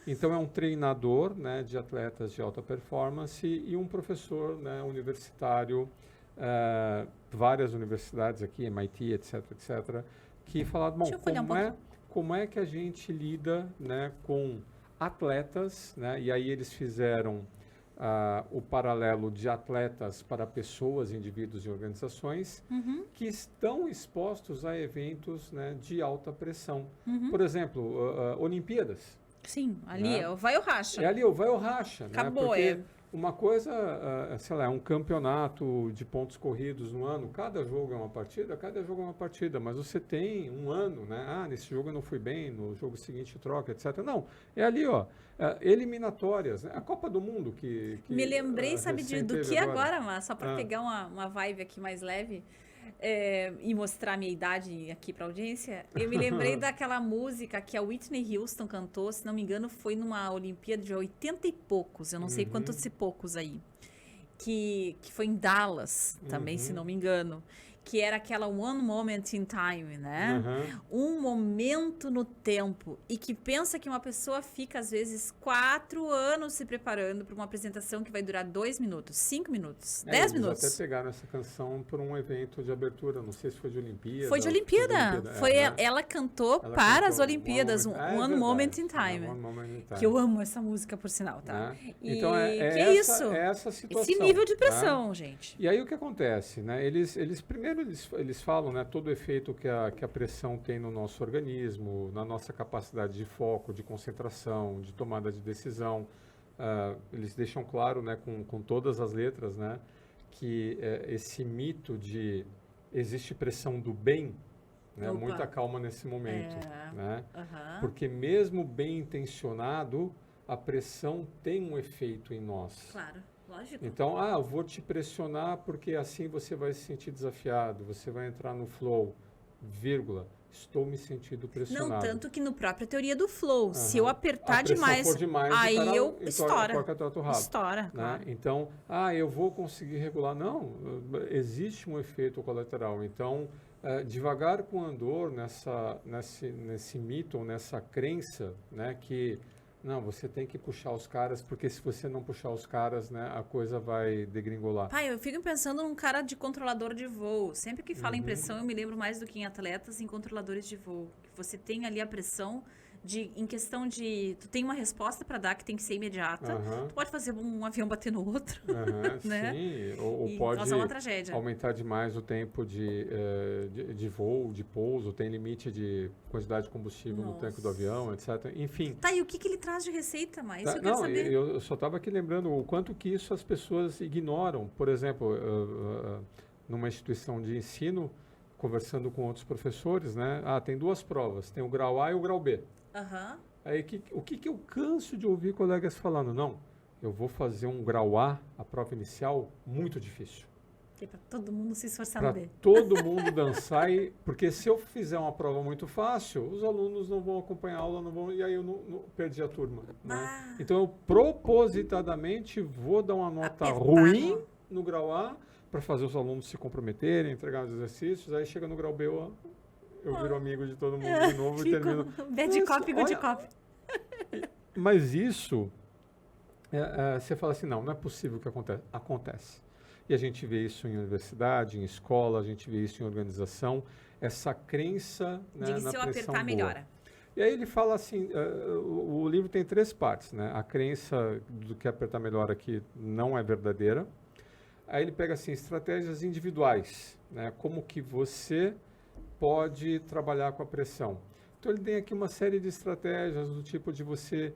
Então, é um treinador, né, de atletas de alta performance e um professor, né, universitário, várias universidades aqui, MIT, etc, etc, que falaram, bom, como é que a gente lida, né, com atletas, né? E aí eles fizeram o paralelo de atletas para pessoas, indivíduos e organizações que estão expostos a eventos, né, de alta pressão. Por exemplo, Olimpíadas. Sim, ali, né? Vai ou racha. É ali, vai ou racha. Acabou, né? Porque Uma coisa, sei lá, é um campeonato de pontos corridos no ano, cada jogo é uma partida, mas você tem um ano, né? Ah, nesse jogo eu não fui bem, no jogo seguinte troca, etc. Não, é ali, ó, eliminatórias, né? A Copa do Mundo que Me lembrei, sabe, recém do teve que agora, mas só para Ah. pegar uma vibe aqui mais leve e mostrar a minha idade aqui para audiência, eu me lembrei daquela música que a Whitney Houston cantou, se não me engano, foi numa Olimpíada de 80 e poucos, eu não sei quantos e poucos aí, que foi em Dallas também, se não me engano, que era aquela One Moment in Time, né? Um momento no tempo. E que pensa que uma pessoa fica, às vezes, 4 anos se preparando para uma apresentação que vai durar 2 minutos, 5 minutos, 10 minutos. Eles até pegaram essa canção por um evento de abertura, não sei se foi de Olimpíada. Foi de Olimpíada. Ela cantou para as Olimpíadas, One Moment in Time. One Moment in Time. Que eu amo essa música, por sinal, tá? Então, essa situação. Esse nível de pressão, gente. E aí o que acontece, né? Eles primeiro eles falam, né, todo o efeito que a pressão tem no nosso organismo, na nossa capacidade de foco, de concentração, de tomada de decisão. Eles deixam claro, né, com todas as letras, né, que esse mito de existe pressão do bem, né, muita calma nesse momento, né? Porque mesmo bem intencionado, a pressão tem um efeito em nós. Claro. Lógico. Então, eu vou te pressionar porque assim você vai se sentir desafiado, você vai entrar no flow, vírgula, estou me sentindo pressionado. Não, tanto que no própria teoria do flow, se eu apertar demais, aí eu estoura. Estoura, né? Claro. Então, eu vou conseguir regular. Não, existe um efeito colateral. Então, devagar com o andor nesse mito ou nessa crença, né, que não, você tem que puxar os caras, porque se você não puxar os caras, né, a coisa vai degringolar. Pai, eu fico pensando num cara de controlador de voo. Sempre que fala em pressão, eu me lembro mais do que em atletas, em controladores de voo. Você tem ali a pressão em questão de... Tu tem uma resposta para dar que tem que ser imediata. Tu pode fazer um avião bater no outro, né? Sim, ou pode causar uma tragédia. Aumentar demais o tempo de voo, de pouso, tem limite de quantidade de combustível no tanque do avião, etc. Enfim. Tá, e o que ele traz de receita, mais? Isso eu quero saber. Eu só estava aqui lembrando o quanto que isso as pessoas ignoram. Por exemplo, numa instituição de ensino, conversando com outros professores, né? Tem 2 provas, tem o grau A e o grau B. Aí o que eu canso de ouvir colegas falando? Não, eu vou fazer um grau A, a prova inicial, muito difícil. Que é para todo mundo se esforçar no B. Para todo mundo dançar, porque se eu fizer uma prova muito fácil, os alunos não vão acompanhar a aula, não vão, e aí eu não perdi a turma. Né? Então eu propositadamente vou dar uma nota ruim no grau A para fazer os alunos se comprometerem, entregar os exercícios, aí chega no grau B, eu viro amigo de todo mundo de novo e termino. Bad copy, good copy. Mas isso, você fala assim, não é possível que acontece. E a gente vê isso em universidade, em escola, a gente vê isso em organização, essa crença, né, de que na se eu pressão apertar, melhora. E aí ele fala assim, o livro tem 3 partes, né? A crença do que apertar melhora aqui não é verdadeira. Aí ele pega assim, estratégias individuais, né? Como que você pode trabalhar com a pressão. Então ele tem aqui uma série de estratégias do tipo de você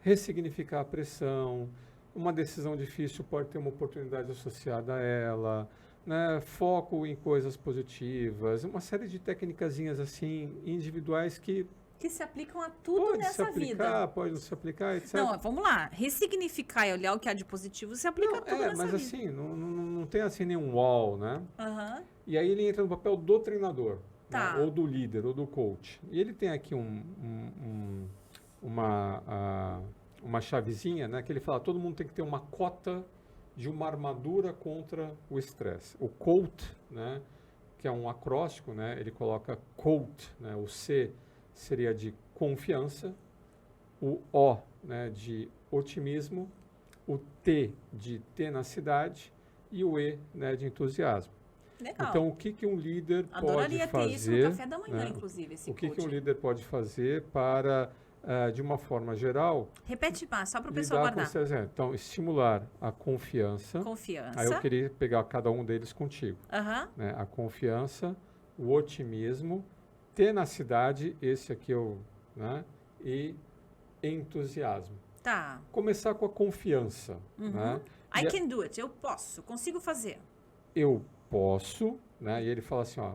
ressignificar a pressão, uma decisão difícil pode ter uma oportunidade associada a ela, né? Foco em coisas positivas, uma série de técnicazinhas assim individuais que se aplicam a tudo nessa vida. Pode não se aplicar, etc. Não, vamos lá. Ressignificar e olhar o que há de positivo se aplica a tudo nessa mas vida. assim, não tem assim nenhum wall, né? E aí ele entra no papel do treinador, né? Ou do líder, ou do coach. E ele tem aqui uma chavezinha, né? Que ele fala, todo mundo tem que ter uma cota de uma armadura contra o estresse. O COAT, né? Que é um acróstico, né? Ele coloca COAT, né? O C seria de confiança, o O, né, de otimismo, o T de tenacidade e o E, né, de entusiasmo. Legal. Então, o que um líder Adoraria pode fazer... ter isso no café da manhã, né, inclusive, esse o que um líder pode fazer para, de uma forma geral... Repete, só para o pessoal guardar. Então, estimular a confiança. Confiança. Aí eu queria pegar cada um deles contigo. Né, a confiança, o otimismo, tenacidade, esse aqui né, e entusiasmo. Tá. Começar com a confiança, né? I can do it. Eu posso. Consigo fazer. Eu posso, né? E ele fala assim, ó,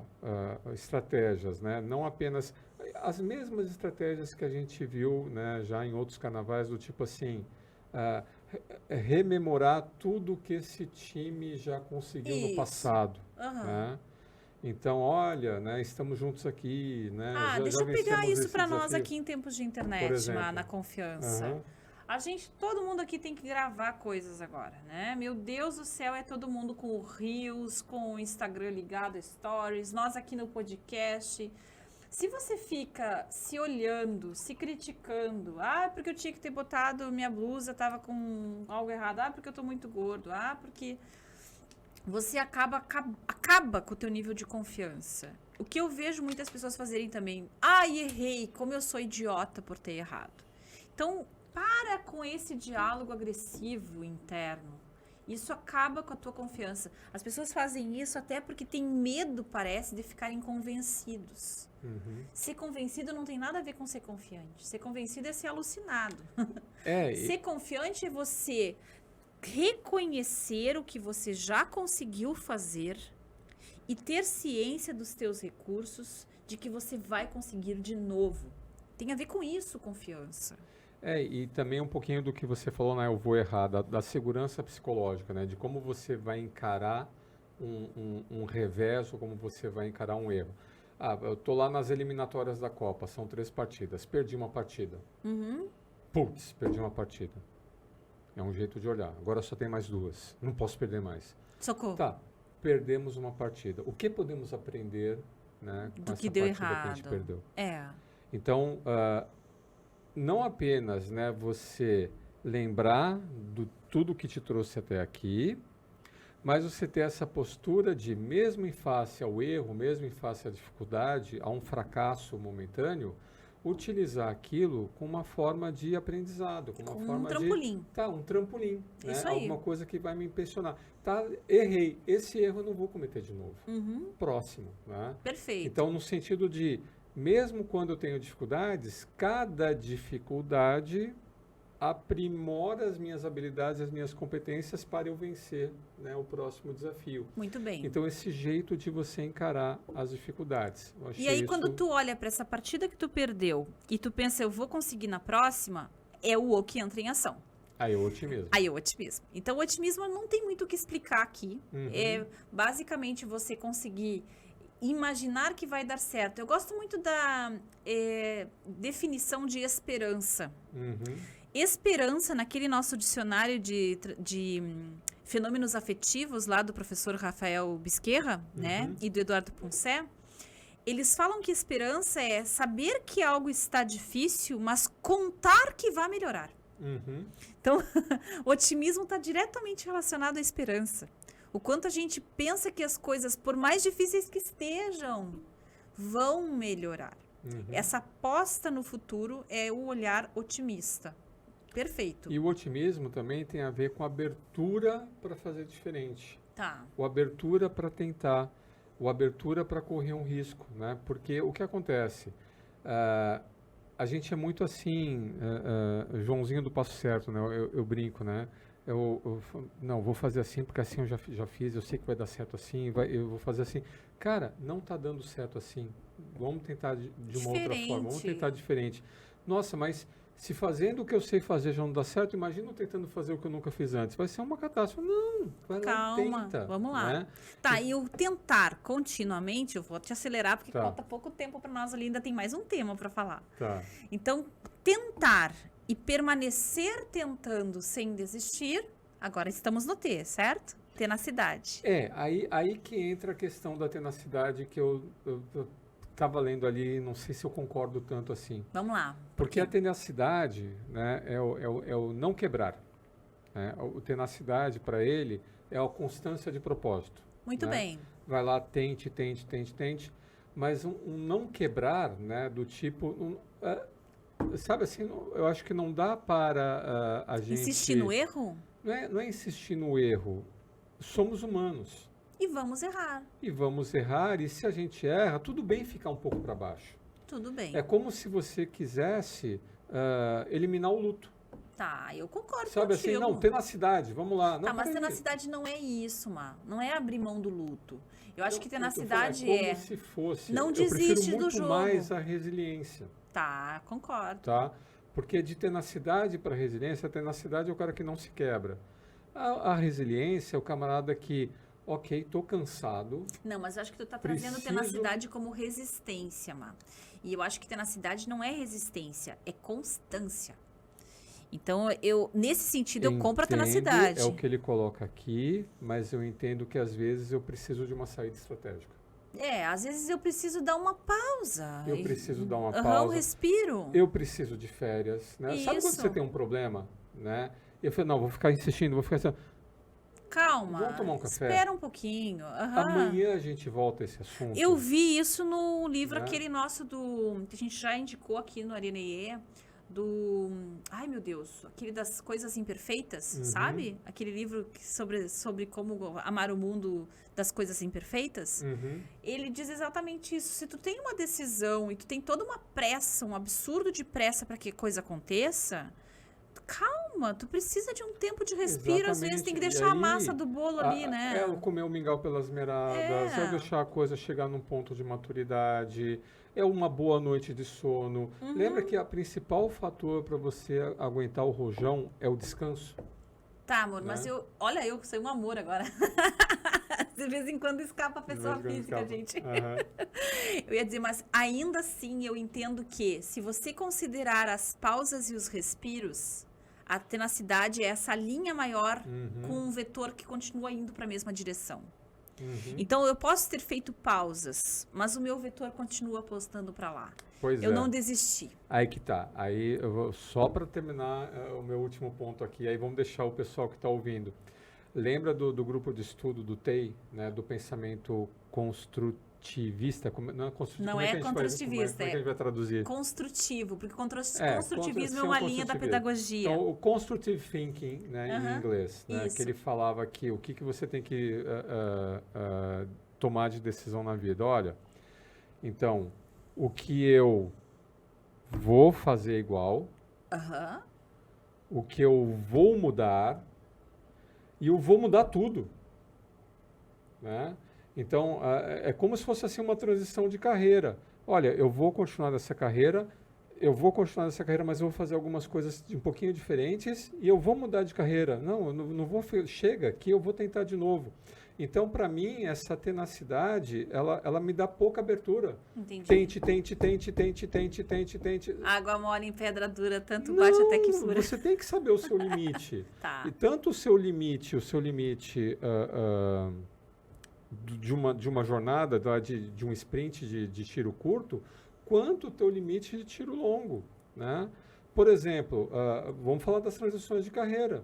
estratégias, né? Não apenas as mesmas estratégias que a gente viu, né, já em outros carnavais, do tipo assim, rememorar tudo que esse time já conseguiu no passado, né? Então, olha, né, estamos juntos aqui, né? Deixa eu pegar isso para nós aqui em tempos de internet, na confiança. Todo mundo aqui tem que gravar coisas agora, né? Meu Deus do céu, é todo mundo com o Reels, com o Instagram ligado, Stories, nós aqui no podcast. Se você fica se olhando, se criticando, porque eu tinha que ter botado minha blusa, tava com algo errado, porque eu tô muito gordo, porque você acaba com o teu nível de confiança. O que eu vejo muitas pessoas fazerem também, errei, como eu sou idiota por ter errado. Então, para com esse diálogo agressivo interno. Isso acaba com a tua confiança. As pessoas fazem isso até porque tem medo, parece, de ficarem convencidos. Ser convencido não tem nada a ver com ser confiante. Ser convencido é ser alucinado. Ser confiante é você reconhecer o que você já conseguiu fazer e ter ciência dos teus recursos, de que você vai conseguir de novo. Tem a ver com isso, confiança. E também um pouquinho do que você falou, né? Eu vou errar, da segurança psicológica, né? De como você vai encarar um revés ou como você vai encarar um erro. Eu tô lá nas eliminatórias da Copa, são 3 partidas. Perdi uma partida. Putz, perdi uma partida. É um jeito de olhar. Agora só tem mais 2. Não posso perder mais. Socorro. Tá, perdemos uma partida. O que podemos aprender, né, com do essa que deu partida errado. que a gente perdeu? Então, não apenas, né, você lembrar de tudo que te trouxe até aqui, mas você ter essa postura de, mesmo em face ao erro, mesmo em face à dificuldade, a um fracasso momentâneo, utilizar aquilo como uma forma de aprendizado, como uma forma trampolim. Um trampolim. Isso né? aí. Alguma coisa que vai me impressionar. Errei. Esse erro eu não vou cometer de novo. Próximo. Né? Perfeito. Então, no sentido de, mesmo quando eu tenho dificuldades, cada dificuldade aprimora as minhas habilidades, as minhas competências para eu vencer, né, o próximo desafio. Muito bem. Então, esse jeito de você encarar as dificuldades. E aí, quando tu olha para essa partida que tu perdeu e tu pensa, eu vou conseguir na próxima, é o O que entra em ação. Aí é o otimismo. Então, o otimismo não tem muito o que explicar aqui. É basicamente você conseguir imaginar que vai dar certo. Eu gosto muito da definição de esperança. Esperança, naquele nosso dicionário de fenômenos afetivos, lá do professor Rafael Bisquerra, né, e do Eduardo Poncet, eles falam que esperança é saber que algo está difícil, mas contar que vai melhorar. Então, o otimismo está diretamente relacionado à esperança. O quanto a gente pensa que as coisas, por mais difíceis que estejam, vão melhorar. Essa aposta no futuro é o olhar otimista. Perfeito. E o otimismo também tem a ver com a abertura para fazer diferente. O abertura para tentar, o abertura para correr um risco, né? Porque o que acontece? A gente é muito assim, Joãozinho do Passo Certo, né? Eu brinco, né? Não, vou fazer assim porque assim eu já fiz, eu sei que vai dar certo assim, eu vou fazer assim. Cara, não está dando certo assim. Vamos tentar de uma outra forma, vamos tentar diferente. Nossa, mas se fazendo o que eu sei fazer já não dá certo, imagina eu tentando fazer o que eu nunca fiz antes. Vai ser uma catástrofe. Não, vai lá e tenta. Vamos lá. Né? E o tentar continuamente, eu vou te acelerar porque falta pouco tempo para nós ali, ainda tem mais um tema para falar. Então, tentar e permanecer tentando sem desistir, agora estamos no T, certo? Tenacidade. Aí que entra a questão da tenacidade que eu estava lendo ali, não sei se eu concordo tanto assim. Vamos lá. Porque a tenacidade, né, é o não quebrar. Né? A tenacidade, para ele, é a constância de propósito. Muito bem. Vai lá, tente. Mas um não quebrar, né, do tipo... sabe assim, eu acho que não dá para a gente... Insistir no erro? Não é insistir no erro. Somos humanos. E vamos errar. E se a gente erra, tudo bem ficar um pouco para baixo. Tudo bem. É como se você quisesse eliminar o luto. Tá, eu concordo Sabe contigo. assim, não, tenacidade, vamos lá. Não, Tá, mas peraí. tenacidade não é isso, Má. Não é abrir mão do luto. Eu acho que Eu tô falando, tenacidade como se fosse. não Eu desiste prefiro do muito jogo. mais a resiliência, Tá, concordo. tá? Porque de tenacidade para resiliência, a tenacidade é o cara que não se quebra. A resiliência é o camarada que, ok, tô cansado. Não, mas eu acho que tu tá trazendo Preciso- tenacidade como resistência, Má. E eu acho que tenacidade não é resistência, é constância. Então, nesse sentido, eu compro a Entendo, tenacidade. é o que ele coloca aqui, mas eu entendo que às vezes eu preciso de uma saída estratégica. Às vezes eu preciso dar uma pausa. Eu preciso dar uma Um pausa. respiro. Eu preciso de férias, né? Sabe quando Isso. você tem um problema, né? Eu falei, não, vou ficar insistindo, vou ficar assim, Calma. Vamos tomar um café? Espera um pouquinho. Aham. amanhã a gente volta a esse assunto. Eu vi isso no livro, Né? aquele nosso que a gente já indicou aqui no Arenê, ai meu Deus, aquele das coisas imperfeitas, sabe? Aquele livro sobre como amar o mundo das coisas imperfeitas. Ele diz exatamente isso. Se tu tem uma decisão e tu tem toda uma pressa, um absurdo de pressa para que a coisa aconteça, calma, tu precisa de um tempo de respiro. Às vezes tem que Exatamente. deixar E a aí, massa do bolo ali, né? É o comer o mingau pelas meiradas, é o deixar a coisa chegar num ponto de maturidade, é uma boa noite de sono. Lembra que o principal fator para você aguentar o rojão é o descanso? Tá, amor, Né? mas eu sou um amor agora. De vez em quando escapa a pessoa física, gente. Eu ia dizer, mas ainda assim eu entendo que se você considerar as pausas e os respiros, a tenacidade é essa linha maior com um vetor que continua indo para a mesma direção. Então eu posso ter feito pausas, mas o meu vetor continua apostando para lá. Pois Eu não desisti. Aí que tá. Aí eu vou, só para terminar o meu último ponto aqui, aí vamos deixar o pessoal que está ouvindo. Lembra do grupo de estudo do TEI, né, do pensamento construtivista? Não é construtivista, Não como é é que a gente construtivista, como é que a gente vai traduzir? Construtivo, porque construtivismo é ser um uma linha da construtivismo. pedagogia. Então, o constructive thinking, né, em inglês, né, Isso. que ele falava que o que você tem que tomar de decisão na vida. Olha, então, o que eu vou fazer igual, o que eu vou mudar, e eu vou mudar tudo, né? Então, é como se fosse assim uma transição de carreira. Olha, eu vou continuar nessa carreira, mas eu vou fazer algumas coisas um pouquinho diferentes e eu vou mudar de carreira. Não, eu não vou, chega aqui, eu vou tentar de novo. Então, para mim, essa tenacidade, ela me dá pouca abertura. Entendi. Tente. Água mole em pedra dura, tanto bate até que fura. Você tem que saber o seu limite. Tá. E tanto o seu limite de uma jornada, de um sprint de tiro curto, quanto o teu limite de tiro longo, né? Por exemplo, vamos falar das transições de carreira.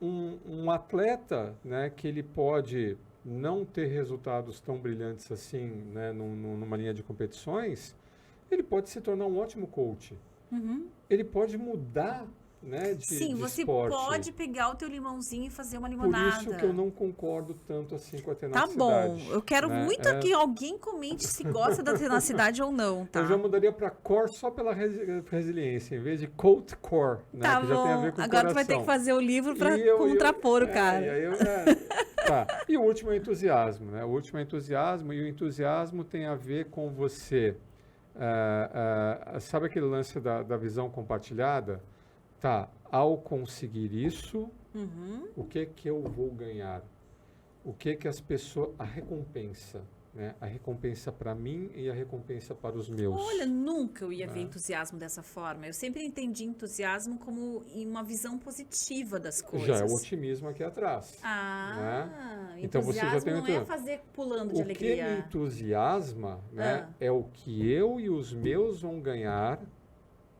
Um atleta, né, que ele pode não ter resultados tão brilhantes assim, né, numa linha de competições, ele pode se tornar um ótimo coach. Ele pode mudar, né, de você esporte. pode pegar o teu limãozinho e fazer uma Por limonada. isso que eu não concordo tanto assim com a Tá tenacidade. bom, eu quero né? muito que alguém comente se gosta da tenacidade ou não, tá? Eu já mudaria para core só pela resiliência, em vez de coach core, né? Tá que bom, já tem a ver com agora coração. tu vai ter que fazer o livro para E eu- contrapor o cara. Tá. E o último é o entusiasmo, né? O último é o entusiasmo, e o entusiasmo tem a ver com você... sabe aquele lance da visão compartilhada? Tá, ao conseguir isso, o que eu vou ganhar? O que as pessoas... A recompensa, né? A recompensa para mim e a recompensa para os meus. Olha, nunca eu ia ver entusiasmo dessa forma. Eu sempre entendi entusiasmo como uma visão positiva das coisas. Já é o otimismo aqui atrás. Então você já tem não é fazer pulando de o alegria. que me entusiasma, né, é o que eu e os meus vão ganhar,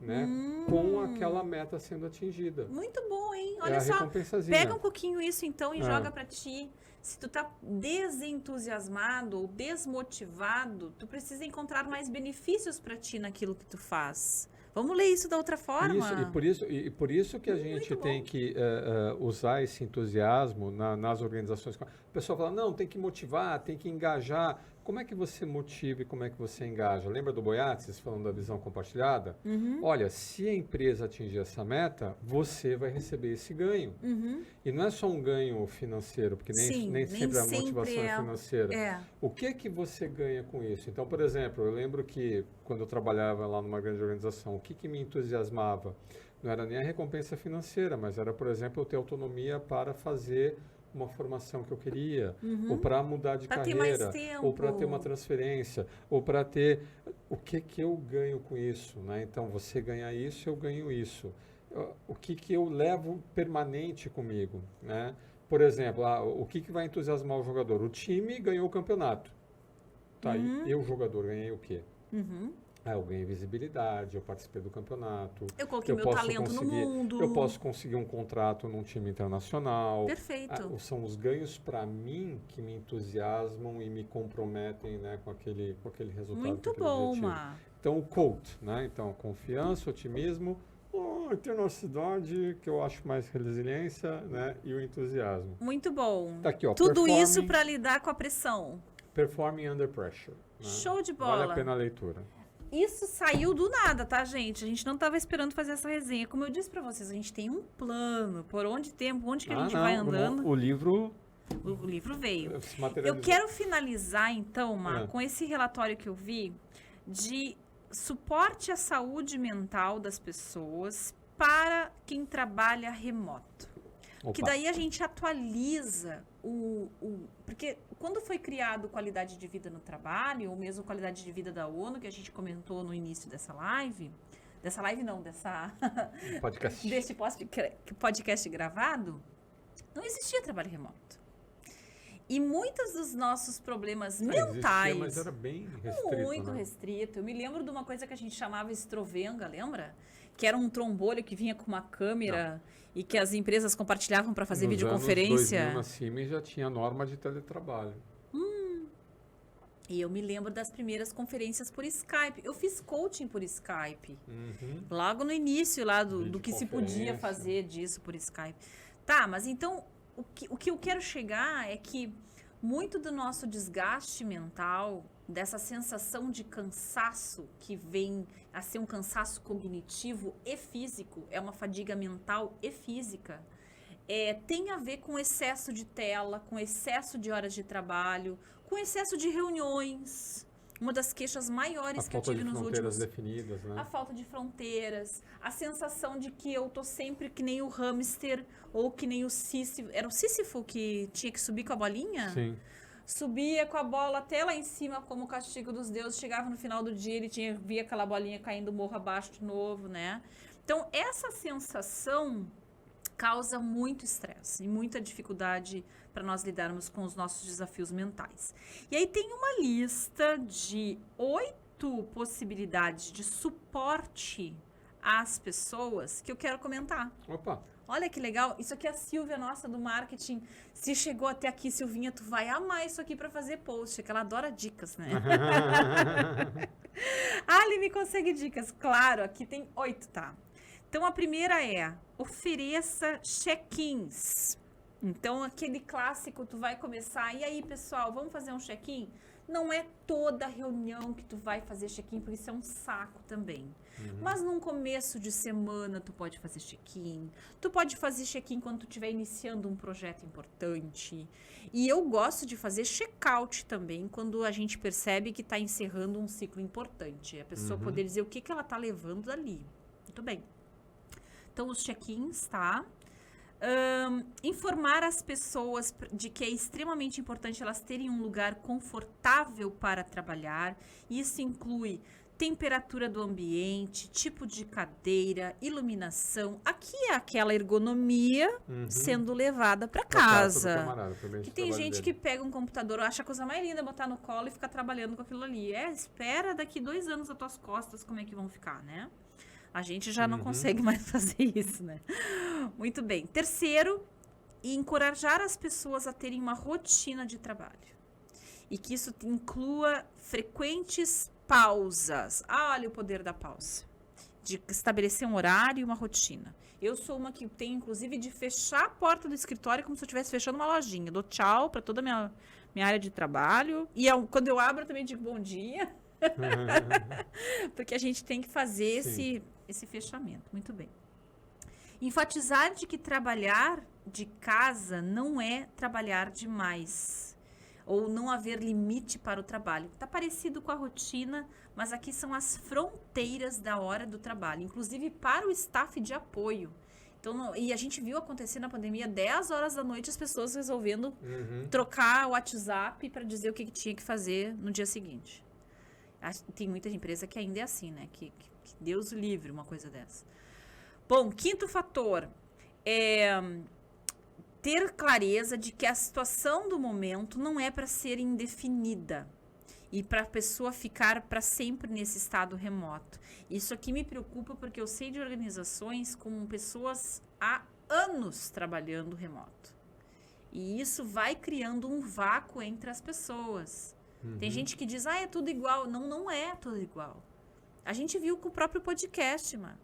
né, com aquela meta sendo atingida. Muito bom, hein? É Olha a só, recompensazinha. pega um pouquinho isso então e joga pra ti. Se tu tá desentusiasmado ou desmotivado, tu precisa encontrar mais benefícios pra ti naquilo que tu faz. Vamos ler isso da outra forma. Isso, e por isso que a gente tem que usar esse entusiasmo nas organizações. O pessoal fala, não, tem que motivar, tem que engajar. como é que você motiva e como é que você engaja? Lembra do Boiatzes falando da visão compartilhada? Olha, se a empresa atingir essa meta, você vai receber esse ganho. E não é só um ganho financeiro, porque nem sempre a motivação é financeira. O que é que você ganha com isso? Então, por exemplo, eu lembro que quando eu trabalhava lá numa grande organização, o que me entusiasmava? Não era nem a recompensa financeira, mas era, por exemplo, eu ter autonomia para fazer uma formação que eu queria, ou para mudar de carreira, ou para ter uma transferência, ou para ter... O que eu ganho com isso? Né? Então, você ganha isso, eu ganho isso. O que eu levo permanente comigo? Né? Por exemplo, o que vai entusiasmar o jogador? O time ganhou o campeonato. Tá aí, eu, jogador, ganhei o quê? Eu ganhei visibilidade, eu participei do campeonato. Eu coloquei meu talento no mundo. Eu posso conseguir um contrato num time internacional. Perfeito. São os ganhos para mim que me entusiasmam e me comprometem, né, com aquele resultado. Muito bom, Má. Então, o COAT, né? Então, confiança, otimismo, tenacidade, que eu acho mais resiliência, né, e o entusiasmo. Muito bom. Tá aqui, ó, tudo isso para lidar com a pressão. Performing under pressure. Né? Show de bola. Vale a pena a leitura. Isso saiu do nada, tá, gente? A gente não estava esperando fazer essa resenha. Como eu disse para vocês, a gente tem um plano. Por onde que a gente vai andando. O livro veio. Eu quero finalizar, então, Má, com esse relatório que eu vi de suporte à saúde mental das pessoas para quem trabalha remoto. Que daí a gente atualiza porque quando foi criado qualidade de vida no trabalho, ou mesmo qualidade de vida da ONU, que a gente comentou no início dessa live, podcast. desse podcast gravado, não existia trabalho remoto. E muitos dos nossos problemas mentais... Existia, mas era bem restrito. Muito restrito. Eu me lembro de uma coisa que a gente chamava estrovenga, lembra? Que era um trombolho que vinha com uma câmera e que as empresas compartilhavam para fazer videoconferência. Nos anos 2000, na Siemens já tinha norma de teletrabalho. E eu me lembro das primeiras conferências por Skype. Eu fiz coaching por Skype. Logo no início lá do que se podia fazer disso por Skype. Tá, mas então... O que eu quero chegar é que muito do nosso desgaste mental, dessa sensação de cansaço que vem a ser um cansaço cognitivo e físico, é uma fadiga mental e física, tem a ver com excesso de tela, com excesso de horas de trabalho, com excesso de reuniões. Uma das queixas maiores que eu tive nos últimos... definidas, né? A falta de fronteiras, a sensação de que eu tô sempre que nem o hamster ou que nem o Sísifo. Era o Sísifo que tinha que subir com a bolinha? Sim. Subia com a bola até lá em cima como o castigo dos deuses. Chegava no final do dia, ele via aquela bolinha caindo morro abaixo de novo, né? Então, essa sensação causa muito estresse e muita dificuldade para nós lidarmos com os nossos desafios mentais. E aí tem uma lista de 8 possibilidades de suporte às pessoas que eu quero comentar. Opa! Olha que legal. Isso aqui é a Silvia, nossa, do marketing. Se chegou até aqui, Silvinha, tu vai amar isso aqui para fazer post, que ela adora dicas, né? Ali me consegue dicas. Claro, aqui tem 8, tá? Então, a primeira é, ofereça check-ins. Então, aquele clássico, tu vai começar, e aí, pessoal, vamos fazer um check-in? Não é toda reunião que tu vai fazer check-in, porque isso é um saco também. Mas num começo de semana, tu pode fazer check-in. Tu pode fazer check-in quando tu estiver iniciando um projeto importante. E eu gosto de fazer check-out também, quando a gente percebe que está encerrando um ciclo importante. A pessoa poder dizer o que ela está levando dali. Muito bem. Então, os check-ins, tá? Informar as pessoas de que é extremamente importante elas terem um lugar confortável para trabalhar. Isso inclui temperatura do ambiente, tipo de cadeira, iluminação. Aqui é aquela ergonomia sendo levada para casa. Que tem gente que pega um computador, acha a coisa mais linda, botar no colo e ficar trabalhando com aquilo ali. Espera daqui 2 anos as tuas costas como é que vão ficar, né? A gente já não consegue mais fazer isso, né? Muito bem. Terceiro, encorajar as pessoas a terem uma rotina de trabalho. E que isso inclua frequentes pausas. Olha o poder da pausa. De estabelecer um horário e uma rotina. Eu sou uma que tem, inclusive, de fechar a porta do escritório como se eu estivesse fechando uma lojinha. Dou tchau para toda a minha minha área de trabalho. E quando eu abro, eu também digo bom dia. Porque a gente tem que fazer esse fechamento. Muito bem. Enfatizar de que trabalhar de casa não é trabalhar demais. Ou não haver limite para o trabalho. Está parecido com a rotina, mas aqui são as fronteiras da hora do trabalho. Inclusive para o staff de apoio. Então, e a gente viu acontecer na pandemia, 10 horas da noite, as pessoas resolvendo trocar o WhatsApp para dizer o que tinha que fazer no dia seguinte. Tem muita empresa que ainda é assim, né? Que Deus o livre uma coisa dessa. Bom, quinto fator é ter clareza de que a situação do momento não é para ser indefinida e para a pessoa ficar para sempre nesse estado remoto. Isso aqui me preocupa porque eu sei de organizações com pessoas há anos trabalhando remoto. E isso vai criando um vácuo entre as pessoas. Tem gente que diz, é tudo igual. Não, não é tudo igual. A gente viu com o próprio podcast, mano.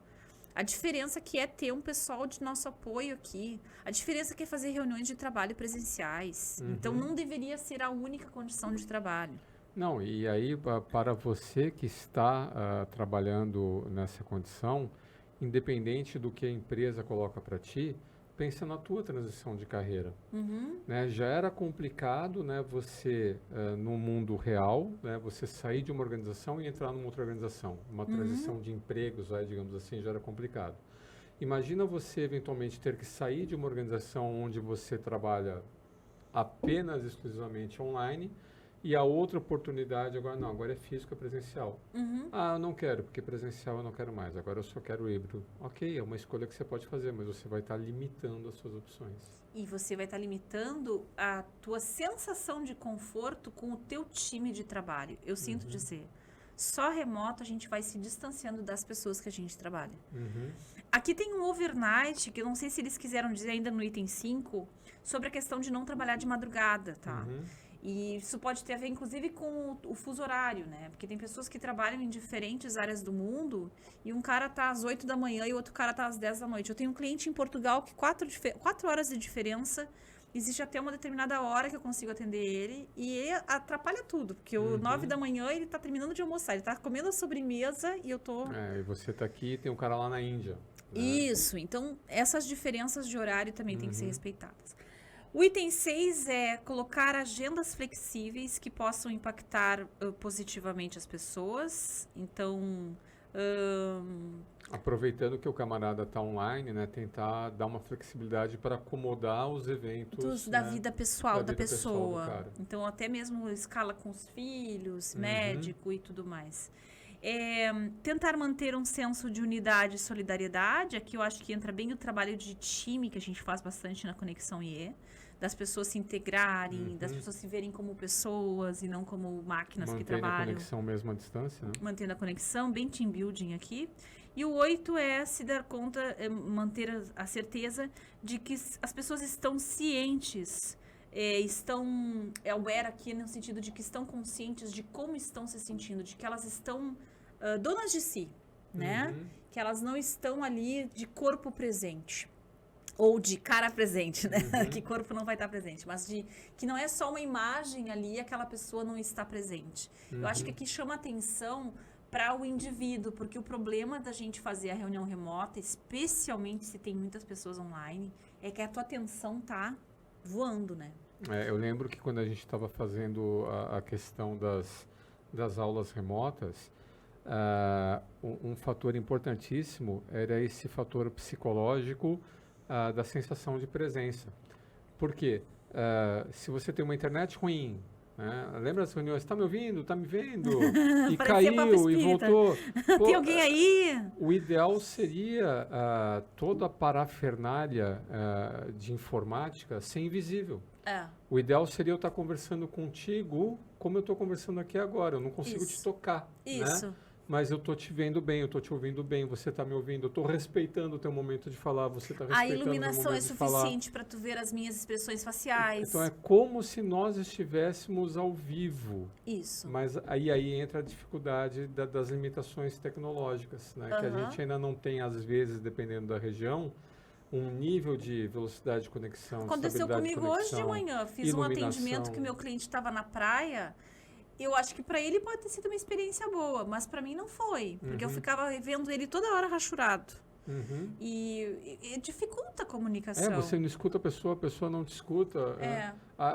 A diferença que é ter um pessoal de nosso apoio aqui. A diferença que é fazer reuniões de trabalho presenciais. Então, não deveria ser a única condição de trabalho. Não, e aí, para você que está trabalhando nessa condição, independente do que a empresa coloca para ti, pensa na tua transição de carreira. Né? Já era complicado, né, você, no mundo real, né, você sair de uma organização e entrar numa outra organização. Uma transição de empregos, digamos assim, já era complicado. Imagina você, eventualmente, ter que sair de uma organização onde você trabalha apenas, exclusivamente online, e a outra oportunidade agora, não, agora é físico, é presencial. Eu não quero, porque presencial eu não quero mais, agora eu só quero híbrido. Ok, é uma escolha que você pode fazer, mas você vai estar limitando as suas opções. E você vai estar limitando a tua sensação de conforto com o teu time de trabalho. Eu sinto dizer, só remoto a gente vai se distanciando das pessoas que a gente trabalha. Aqui tem um overnight, que eu não sei se eles quiseram dizer ainda no item 5, sobre a questão de não trabalhar de madrugada, tá? E isso pode ter a ver, inclusive, com o fuso horário, né? Porque tem pessoas que trabalham em diferentes áreas do mundo e um cara tá às 8 da manhã e o outro cara tá às 10 da noite. Eu tenho um cliente em Portugal que 4 horas de diferença, existe até uma determinada hora que eu consigo atender ele e atrapalha tudo. Porque 9 da manhã ele tá terminando de almoçar, ele tá comendo a sobremesa e eu tô... E você tá aqui e tem um cara lá na Índia. Né? Isso, então essas diferenças de horário também têm que ser respeitadas. O item 6 é colocar agendas flexíveis que possam impactar positivamente as pessoas. Então, aproveitando que o camarada está online, né, tentar dar uma flexibilidade para acomodar os eventos da vida pessoal da pessoa. Pessoal então, até mesmo escala com os filhos, médico e tudo mais. Tentar manter um senso de unidade e solidariedade. Aqui eu acho que entra bem o trabalho de time que a gente faz bastante na Conexão IE. Das pessoas se integrarem, das pessoas se verem como pessoas e não como máquinas que trabalham. Mantendo a conexão mesmo à distância, né? Mantendo a conexão, bem team building aqui. E o 8 é se dar conta, manter a certeza de que as pessoas estão cientes, estão aware aqui no sentido de que estão conscientes de como estão se sentindo, de que elas estão donas de si, né? Que elas não estão ali de corpo presente. Ou de cara presente, né? Que corpo não vai estar presente. Mas que não é só uma imagem ali, aquela pessoa não está presente. Eu acho que aqui chama atenção para o indivíduo, porque o problema da gente fazer a reunião remota, especialmente se tem muitas pessoas online, é que a tua atenção tá voando, né? Eu lembro que quando a gente estava fazendo a questão das aulas remotas, um fator importantíssimo era esse fator psicológico da sensação de presença. Por quê? Se você tem uma internet ruim, né? Lembra das reuniões? Está me ouvindo? Está me vendo? E caiu e voltou. Pô, tem alguém aí? O ideal seria toda a parafernália de informática ser invisível. O ideal seria eu estar conversando contigo como eu estou conversando aqui agora. Eu não consigo te tocar. Isso. Né? Mas eu estou te vendo bem, eu estou te ouvindo bem, você está me ouvindo, eu estou respeitando o teu momento de falar, você está respeitando o meu momento de falar. A iluminação é suficiente para tu ver as minhas expressões faciais. Então é como se nós estivéssemos ao vivo. Isso. Mas aí entra a dificuldade das limitações tecnológicas, né? Que a gente ainda não tem, às vezes, dependendo da região, um nível de velocidade de conexão, de Aconteceu estabilidade de comigo hoje de conexão, manhã. Fiz um atendimento iluminação. que o meu cliente estava na praia. Eu acho que para ele pode ter sido uma experiência boa, mas para mim não foi. Porque eu ficava vendo ele toda hora rachurado. Uhum. E dificulta a comunicação. Você não escuta a pessoa não te escuta. É.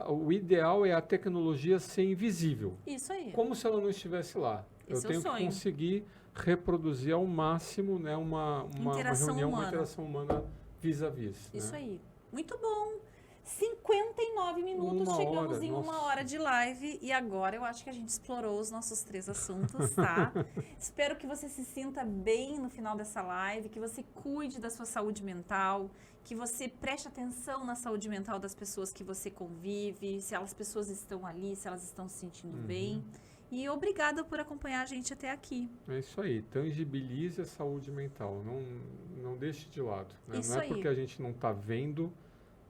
O ideal é a tecnologia ser invisível, Isso aí. como se ela não estivesse lá. Esse Eu é o tenho que sonho. conseguir reproduzir ao máximo, né, uma Interação reunião, uma humana. interação humana vis-a-vis. Isso né? aí. Muito bom. 59 minutos, Uma chegamos hora, em uma nossa. hora de live e agora eu acho que a gente explorou os nossos 3 assuntos, tá? Espero que você se sinta bem no final dessa live, que você cuide da sua saúde mental, que você preste atenção na saúde mental das pessoas que você convive, se as pessoas estão ali, se elas estão se sentindo bem. E obrigada por acompanhar a gente até aqui. É isso aí, tangibilize a saúde mental, não deixe de lado. Né? Isso não é aí. porque a gente não está vendo,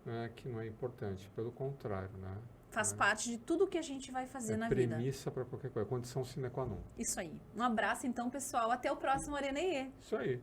né, que não é importante, pelo contrário. Né? Faz parte de tudo que a gente vai fazer na vida. Premissa para qualquer coisa, condição sine qua non. Isso aí. Um abraço então, pessoal. Até o próximo Areneê. Isso aí.